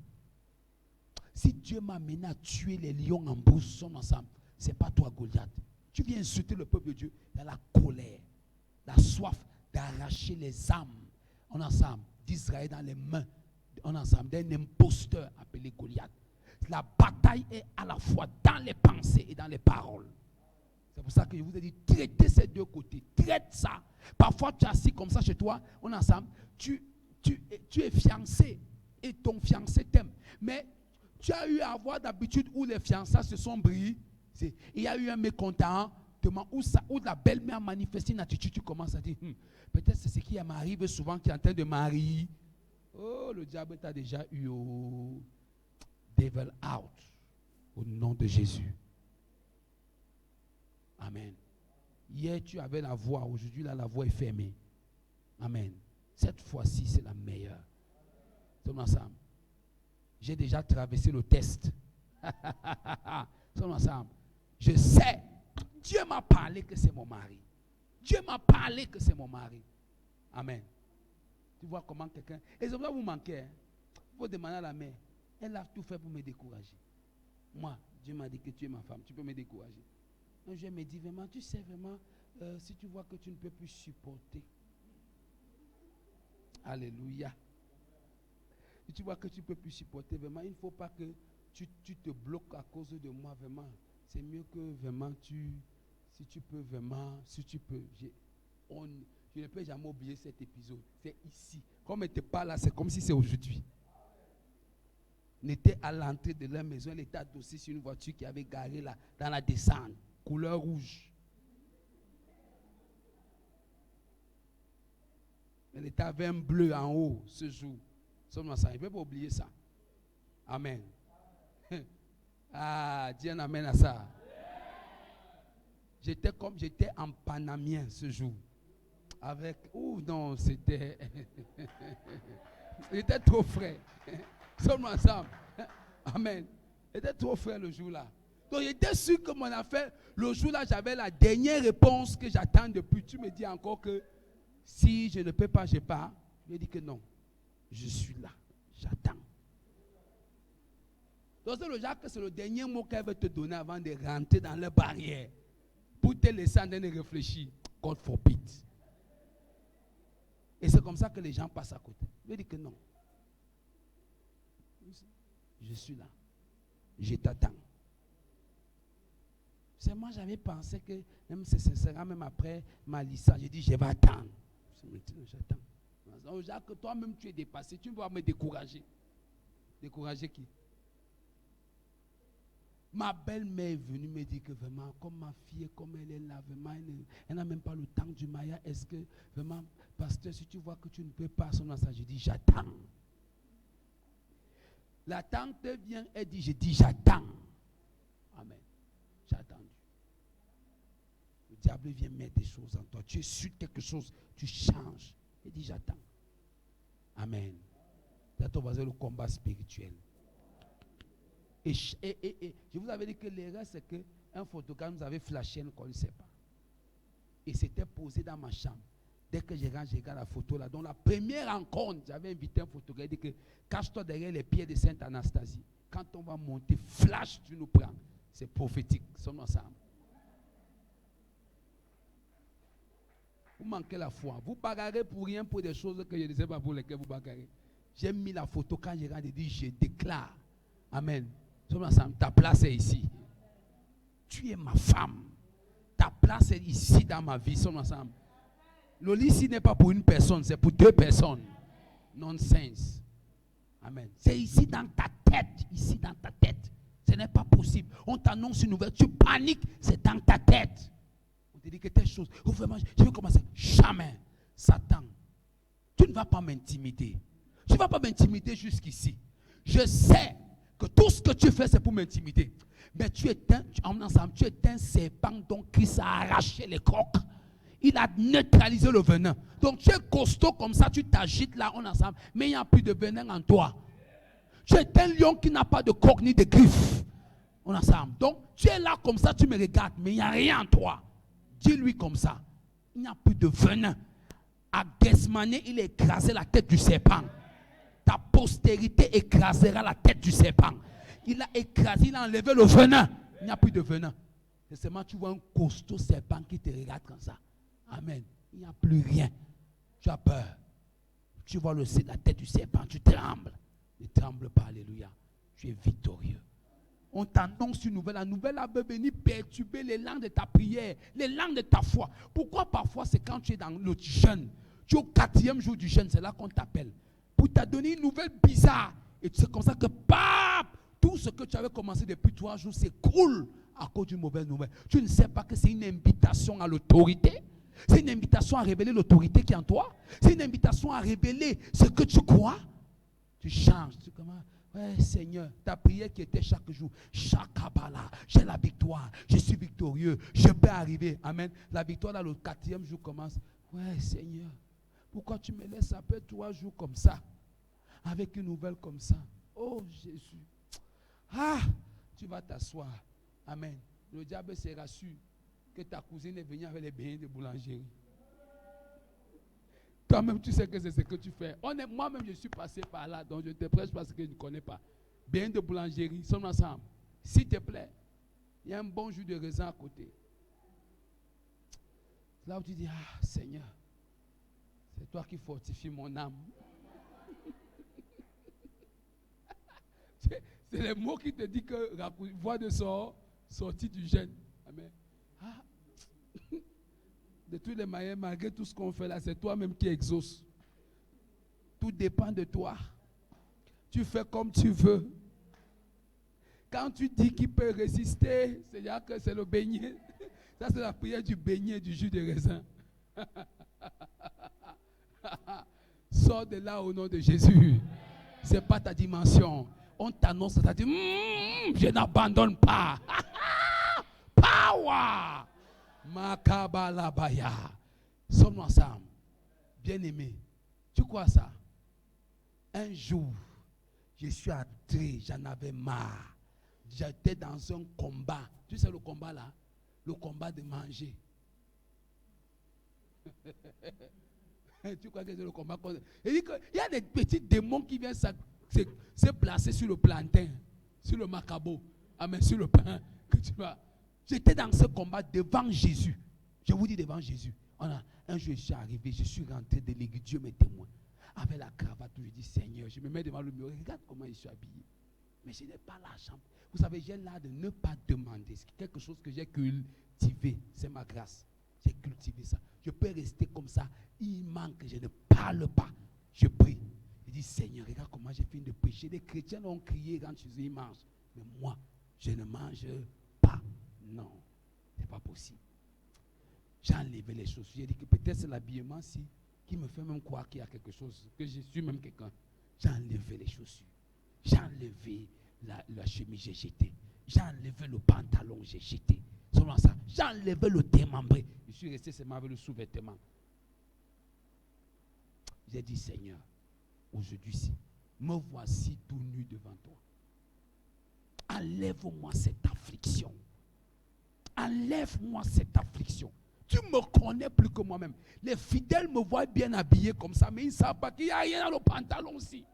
Si Dieu m'a amené à tuer les lions en brousse ensemble, ce n'est pas toi Goliath. Tu viens insulter le peuple de Dieu. Il y a la colère, la soif d'arracher les âmes en ensemble d'Israël dans les mains en ensemble d'un imposteur appelé Goliath. La bataille est à la fois dans les pensées et dans les paroles. C'est pour ça que je vous ai dit, traitez ces deux côtés. Traite ça. Parfois, tu es assis comme ça chez toi, on est ensemble, tu es fiancé et ton fiancé t'aime. Mais tu as eu à avoir d'habitude où les fiançailles se sont Il y a eu un mécontentement où la belle-mère a manifesté une attitude, tu commences à dire, peut-être c'est ce qui m'arrive souvent, qui est en train de marier. Oh, le diable t'a déjà eu au devil out. Au nom de Jésus. Amen. Hier, tu avais la voix. Aujourd'hui, là, la voix est fermée. Amen. Cette fois-ci, c'est la meilleure. Sommes ensemble. J'ai déjà traversé le test. Sommes ensemble. Je sais. Dieu m'a parlé que c'est mon mari. Dieu m'a parlé que c'est mon mari. Amen. Tu vois comment quelqu'un... Et c'est pour ça que vous manquez. Il faut demander à la mère. Elle a tout fait pour me décourager. Moi, Dieu m'a dit que tu es ma femme. Tu peux me décourager. Donc je me dis vraiment, tu sais vraiment, si tu vois que tu ne peux plus supporter. Alléluia. Si tu vois que tu ne peux plus supporter, vraiment, il ne faut pas que tu te bloques à cause de moi, vraiment. C'est mieux que vraiment si tu peux, je ne peux jamais oublier cet épisode. C'est ici. Comme elle n'était pas là, c'est comme si c'est aujourd'hui. On était à l'entrée de leur maison, elle était adossée sur une voiture qui avait garé là, dans la descente, couleur rouge. Elle était avec un bleu en haut ce jour. Seulement ça, il ne peut pas oublier ça. Amen. Ah, dis un amen à ça. J'étais en panamien ce jour. Avec, non, c'était... J'étais trop frais. Sommes ensemble. Amen. J'étais trop frais le jour-là. Donc j'étais sûr que mon affaire, le jour-là, j'avais la dernière réponse que j'attends depuis. Tu me dis encore que si je ne peux pas, je pars. Je lui ai dit que non. Je suis là. J'attends. Donc c'est le genre que c'est le dernier mot qu'elle veut te donner avant de rentrer dans la barrière. Pour te laisser en train de réfléchir. God forbid. Et c'est comme ça que les gens passent à côté. Je lui ai dit que non. Je suis là. Je t'attends. C'est moi, j'avais pensé que même ce sera même après ma licence. J'ai dit, je vais attendre. J'attends. Jacques, toi-même, tu es dépassé. Tu vas me décourager. Décourager qui? Ma belle-mère est venue me dire que vraiment, comme ma fille, comme elle est là, vraiment, elle n'a même pas le temps du mariage. Est-ce que vraiment, pasteur, si tu vois que tu ne peux pas, ça, je dis, j'attends. La tante vient, elle dit, je dis, j'attends. Amen. J'ai attendu. Le diable vient mettre des choses en toi. Tu es sur quelque chose, tu changes. Elle dit, j'attends. Amen. Là, on va faire le combat spirituel. Et je vous avais dit que l'erreur, c'est qu'un photographe nous avait flashé qu'on ne sait pas. Et c'était posé dans ma chambre. Dès que je regarde la photo là, donc la première rencontre, j'avais invité un photographe, il dit que cache-toi derrière les pieds de Sainte Anastasie. Quand on va monter, flash, tu nous prends. C'est prophétique, sommes ensemble. Vous manquez la foi. Vous bagarrez pour rien, pour des choses que je ne sais pas pour lesquelles vous bagarrez. J'ai mis la photo quand je regarde et dit, je déclare. Amen. Sommes ensemble. Ta place est ici. Tu es ma femme. Ta place est ici dans ma vie. Sommes ensemble. Le lit ici n'est pas pour une personne, c'est pour deux personnes. Nonsense. Amen. C'est ici dans ta tête. Ici dans ta tête. Ce n'est pas possible. On t'annonce une nouvelle. Tu paniques. C'est dans ta tête. On te dit que telle chose. Oh, vraiment, je vais commencer. Jamais. Satan. Tu ne vas pas m'intimider. Tu ne vas pas m'intimider jusqu'ici. Je sais que tout ce que tu fais, c'est pour m'intimider. Mais tu es un serpent dont Christ a arraché les crocs. Il a neutralisé le venin. Donc tu es costaud comme ça, tu t'agites là, on ensemble, mais il n'y a plus de venin en toi. Tu es un lion qui n'a pas de coque ni de griffes. On ensemble. Donc tu es là comme ça, tu me regardes, mais il n'y a rien en toi. Dis-lui comme ça. Il n'y a plus de venin. À Gethsemane, il a écrasé la tête du serpent. Ta postérité écrasera la tête du serpent. Il a écrasé, il a enlevé le venin. Il n'y a plus de venin. C'est seulement tu vois un costaud serpent qui te regarde comme ça. Amen. Il n'y a plus rien. Tu as peur. Tu vois la tête du serpent, tu trembles. Ne tremble pas, alléluia. Tu es victorieux. On t'annonce une nouvelle. La nouvelle a venu perturber les langues de ta prière, les langues de ta foi. Pourquoi parfois c'est quand tu es dans le jeûne, tu es au 4e jour du jeûne, c'est là qu'on t'appelle. Pour te donner une nouvelle bizarre. Et c'est comme ça que, bam, tout ce que tu avais commencé depuis 3 jours s'écroule à cause d'une mauvaise nouvelle. Tu ne sais pas que c'est une invitation à l'autorité. C'est une invitation à révéler l'autorité qui est en toi. C'est une invitation à révéler ce que tu crois. Tu changes. Tu commences. Ouais, Seigneur, ta prière qui était chaque jour, chaque kabbalah, j'ai la victoire, je suis victorieux, je peux arriver. Amen. La victoire, là, le 4e jour commence. Ouais, Seigneur, pourquoi tu me laisses après 3 jours comme ça, avec une nouvelle comme ça? Oh, Jésus. Ah, tu vas t'asseoir. Amen. Le diable s'est rassuré que ta cousine est venue avec les beignets de boulangerie. Toi-même, tu sais que c'est ce que tu fais. Moi-même, je suis passé par là, donc je te prêche parce que je ne connais pas. Beignets de boulangerie, sommes ensemble. S'il te plaît, il y a un bon jus de raisin à côté. Là où tu dis, ah, Seigneur, c'est toi qui fortifies mon âme. C'est les mots qui te disent que la voix de sortie du jeûne. Amen. Ah. De tous les manières, malgré tout ce qu'on fait là, c'est toi-même qui exauces. Tout dépend de toi. Tu fais comme tu veux. Quand tu dis qu'il peut résister, c'est-à-dire que c'est le beignet. Ça, c'est la prière du beignet, du jus de raisin. Sors de là au nom de Jésus. Ce n'est pas ta dimension. On t'annonce, ça dit, je n'abandonne pas. Power. Makabalabaya. Sommes-nous ensemble. Bien-aimé. Tu crois ça? Un jour, je suis entré, j'en avais marre. J'étais dans un combat. Tu sais le combat là? Le combat de manger. Tu crois que c'est le combat? Il dit qu'il y a des petits démons qui viennent se placer sur le plantain, sur le macabo, amen, sur le pain. Que tu vas. J'étais dans ce combat devant Jésus. Je vous dis devant Jésus. Un jour, je suis arrivé, je suis rentré de l'église, Dieu m'est témoin. Avec la cravate, je dis Seigneur, je me mets devant le mur, regarde comment je suis habillé. Mais je n'ai pas l'argent. Vous savez, j'ai l'art de ne pas demander. C'est quelque chose que j'ai cultivé. C'est ma grâce. J'ai cultivé ça. Je peux rester comme ça. Il manque, je ne parle pas. Je prie. Je dis Seigneur, regarde comment j'ai fini de prêcher. Les chrétiens ont crié quand ils mangent. Mais moi, je ne mange pas. Non, ce n'est pas possible. J'ai enlevé les chaussures. J'ai dit que peut-être c'est l'habillement qui me fait même croire qu'il y a quelque chose, que je suis même quelqu'un. J'ai enlevé les chaussures. J'ai enlevé la chemise, j'ai jeté. J'ai enlevé le pantalon, j'ai jeté. Selon ça, j'ai enlevé le démembré. Je suis resté seulement avec le sous-vêtement. J'ai dit, Seigneur, aujourd'hui, me voici tout nu devant toi. Enlève-moi cette affliction. Enlève-moi cette affliction. Tu me connais plus que moi-même. Les fidèles me voient bien habillé comme ça, mais ils ne savent pas qu'il n'y a rien dans le pantalon aussi.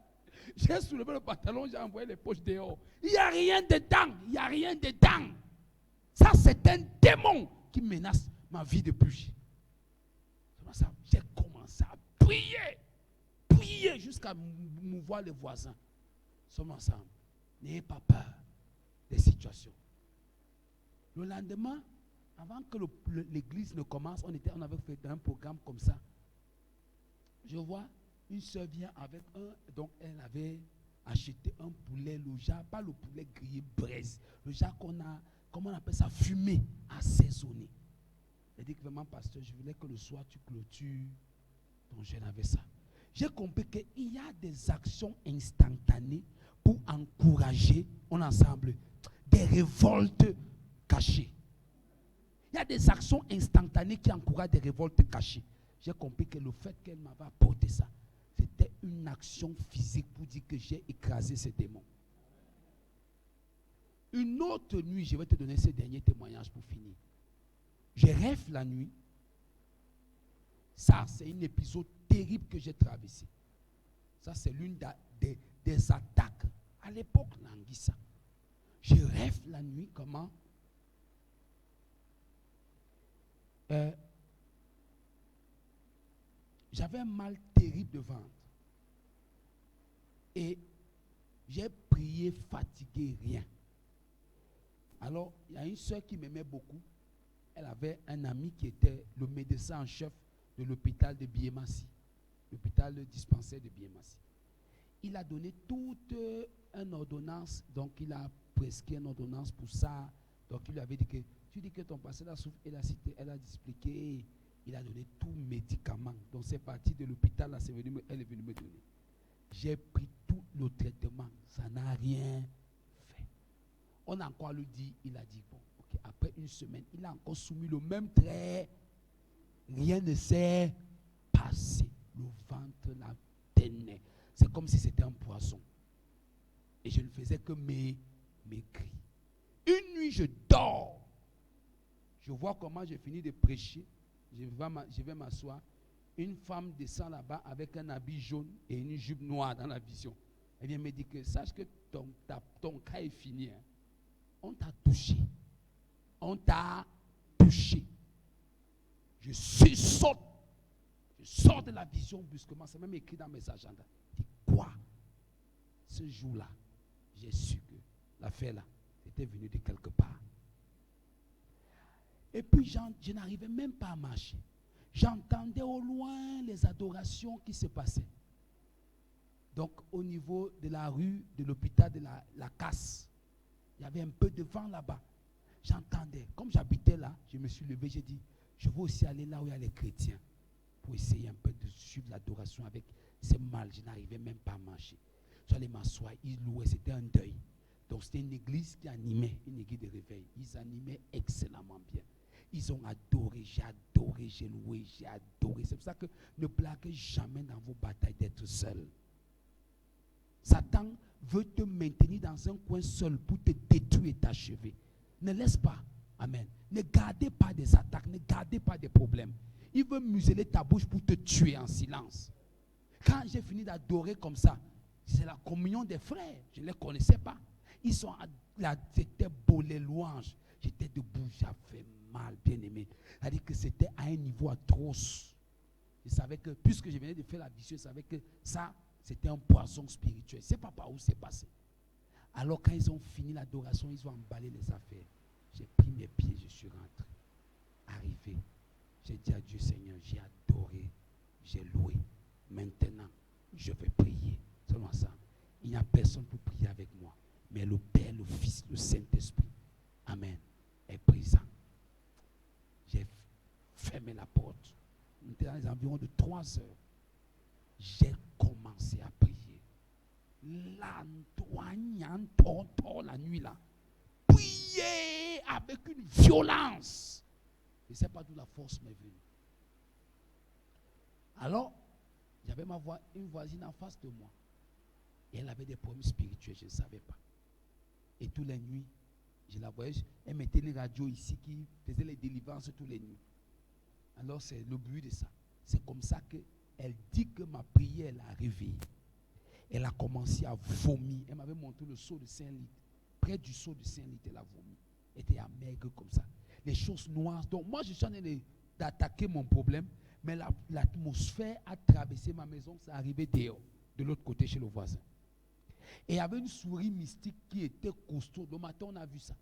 J'ai soulevé le pantalon, j'ai envoyé les poches dehors. Il n'y a rien dedans. Il n'y a rien dedans. Ça, c'est un démon qui menace ma vie de bougie. J'ai commencé à prier. Prier jusqu'à mouvoir les voisins. Sommes ensemble. N'ayez pas peur des situations. Le lendemain, avant que l'église ne commence, on avait fait un programme comme ça. Je vois une soeur vient avec donc elle avait acheté un poulet, le genre, pas le poulet grillé braise, le genre qu'on a, comment on appelle ça, fumé, assaisonné. Elle dit que vraiment, pasteur, je voulais que le soir tu clôtures ton jeûne avec ça. J'ai compris qu'il y a des actions instantanées pour encourager, on ensemble, des révoltes cachées. Il y a des actions instantanées qui encouragent des révoltes cachées. J'ai compris que le fait qu'elle m'avait apporté ça, c'était une action physique pour dire que j'ai écrasé ces démons. Une autre nuit, je vais te donner ces derniers témoignages pour finir. Je rêve la nuit. Ça, c'est un épisode terrible que j'ai traversé. Ça, c'est l'une des attaques. À l'époque, l'Anguissa. Je rêve la nuit comment j'avais un mal terrible de ventre. Et j'ai prié fatigué, rien. Alors, il y a une soeur qui m'aimait beaucoup. Elle avait un ami qui était le médecin en chef de l'hôpital de Biémassi, l'hôpital dispensaire de Biémassi. Il a donné toute une ordonnance, donc il a prescrit une ordonnance pour ça, Donc il lui avait dit que, tu dis que ton pasteur a souffert, elle a expliqué, il a donné tout médicament. Donc c'est parti de l'hôpital, là, elle est venue me donner. J'ai pris tout le traitement, ça n'a rien fait. On a encore lui dit, il a dit, bon, ok, après une semaine, il a encore soumis le même trait, rien ne s'est passé. Le ventre la tenait. C'est comme si c'était un poisson. Et je ne faisais que mes cris. Une nuit, je dors. Je vois comment j'ai fini de prêcher. Je vais m'asseoir. Une femme descend là-bas avec un habit jaune et une jupe noire dans la vision. Elle vient me dire que sache que ton cas est fini. Hein. On t'a touché. On t'a touché. Je saute. Je sors de la vision brusquement. C'est même écrit dans mes agendas. Je dis quoi? Ce jour-là, j'ai su que l'affaire là était venue de quelque part. Et puis je n'arrivais même pas à marcher. J'entendais au loin les adorations qui se passaient. Donc au niveau de la rue, de l'hôpital de la Casse, il y avait un peu de vent là-bas. J'entendais. Comme j'habitais là, je me suis levé, j'ai dit, je veux aussi aller là où il y a les chrétiens pour essayer un peu de suivre l'adoration avec ces mal. Je n'arrivais même pas à marcher. Je suis allé m'asseoir, ils louaient, c'était un deuil. Donc c'était une église qui animait, une église de réveil. Ils animaient excellemment bien. Ils ont adoré, j'ai loué, j'ai adoré. C'est pour ça que ne blaguez jamais dans vos batailles d'être seul. Satan veut te maintenir dans un coin seul pour te détruire et t'achever. Ne laisse pas. Amen. Ne gardez pas des attaques, ne gardez pas des problèmes. Il veut museler ta bouche pour te tuer en silence. Quand j'ai fini d'adorer comme ça, c'est la communion des frères. Je ne les connaissais pas. Ils sont là, c'était beau les louanges. J'étais debout, j'avais mal, bien aimé. C'est-à-dire que c'était à un niveau atroce. Je savais que, puisque je venais de faire la vision, je savais que ça, c'était un poison spirituel. Je ne sais pas par où c'est passé. Alors quand ils ont fini l'adoration, ils ont emballé les affaires. J'ai pris mes pieds, je suis rentré. Arrivé, j'ai dit à Dieu, Seigneur, j'ai adoré, j'ai loué. Maintenant, je vais prier. Seulement ça. Il n'y a personne pour prier avec moi. Mais le Père, le Fils, le Saint-Esprit, Amen, est présent. J'ai fermé la porte. On était dans les environs de 3 heures. J'ai commencé à prier. La nuit là. Prier avec une violence. Je ne sais pas d'où la force m'est venue. Alors, j'avais une voisine en face de moi. Et elle avait des problèmes spirituels, je ne savais pas. Et toutes les nuits, je la voyais, elle mettait une radio ici qui faisait les délivrances toutes les nuits. Alors c'est le but de ça. C'est comme ça qu'elle dit que ma prière l'a réveillée. Elle a commencé à vomir. Elle m'avait montré le seau de 5 litres. Près du seau de 5 litres, elle a vomi. Elle était maigre comme ça. Les choses noires. Donc moi, je suis en train d'attaquer mon problème. Mais l'atmosphère a traversé ma maison. Ça arrivait dehors, de l'autre côté chez le voisin. Et il y avait une souris mystique qui était costaud. Le matin, on a vu ça.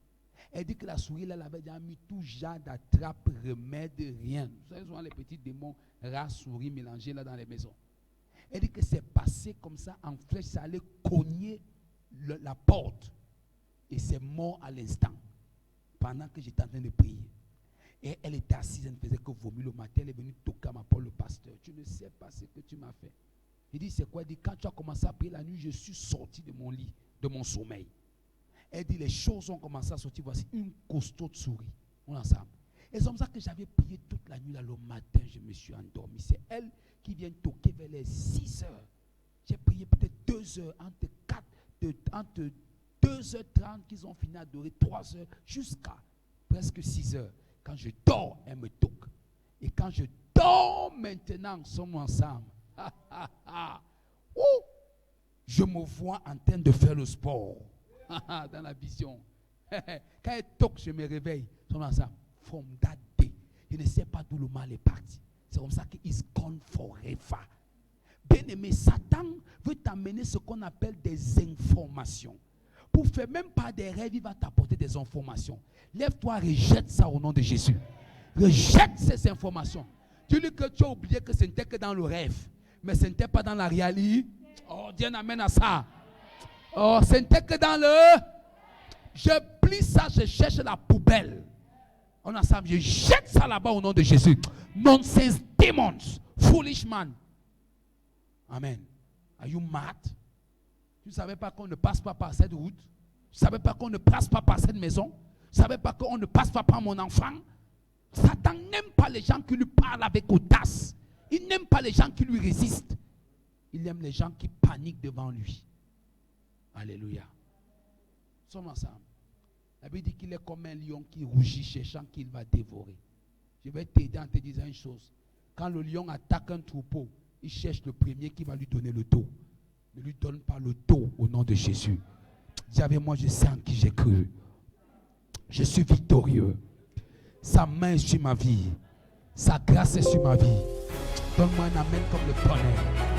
Elle dit que la souris, là, elle avait déjà mis tout genre d'attrape, remède, rien. Vous savez, souvent les petits démons, rats, souris mélangés là dans les maisons. Elle dit que c'est passé comme ça en flèche, ça allait cogner la porte. Et c'est mort à l'instant. Pendant que j'étais en train de prier. Et elle était assise, elle ne faisait que vomir le matin. Elle est venue toquer à ma porte, le pasteur. Tu ne sais pas ce que tu m'as fait. Il dit, c'est quoi? Elle dit, quand tu as commencé à prier la nuit, je suis sorti de mon lit, de mon sommeil. Elle dit, les choses ont commencé à sortir. Voici une costaud de souris. On est ensemble. Et c'est comme ça que j'avais prié toute la nuit. Là, le matin, je me suis endormi. C'est elle qui vient toquer vers les 6 heures. J'ai prié peut-être 2 heures, entre 2h30 qu'ils ont fini à adorer, 3 heures, jusqu'à presque 6 heures. Quand je dors, elle me toque. Et quand je dors maintenant, nous sommes ensemble. Je me vois en train de faire le sport. Dans la vision. Quand elle toque, je me réveille. Nous sommes ensemble. From that day, je ne sais pas d'où le mal est parti. C'est comme ça qu'il is gone forever. Bien-aimé, Satan veut t'amener ce qu'on appelle des informations. Pour faire même pas des rêves, il va t'apporter des informations. Lève-toi, rejette ça au nom de Jésus. Rejette ces informations. Dis-lui que tu as oublié que ce n'était que dans le rêve. Mais ce n'était pas dans la réalité. Oh, Dieu amène à ça. Oh, ce n'était que dans le... Je plie plie ça, je cherche la poubelle. On ensemble, je jette ça là-bas au nom de Jésus. Nonsense demons, foolish man. Amen. Are you mad? Tu ne savais pas qu'on ne passe pas par cette route? Tu ne savais pas qu'on ne passe pas par cette maison? Tu ne savais pas qu'on ne passe pas par mon enfant? Satan n'aime pas les gens qui lui parlent avec audace. Il n'aime pas les gens qui lui résistent. Il aime les gens qui paniquent devant lui. Alléluia. Nous sommes ensemble. La Bible dit qu'il est comme un lion qui rougit cherchant qu'il va dévorer. Je vais t'aider en te disant une chose. Quand le lion attaque un troupeau, il cherche le premier qui va lui donner le dos. Ne lui donne pas le dos au nom de Jésus. Dis avec moi, je sais en qui j'ai cru. Je suis victorieux. Sa main est sur ma vie. Sa grâce est sur ma vie. Donne-moi un amen comme le tonnerre.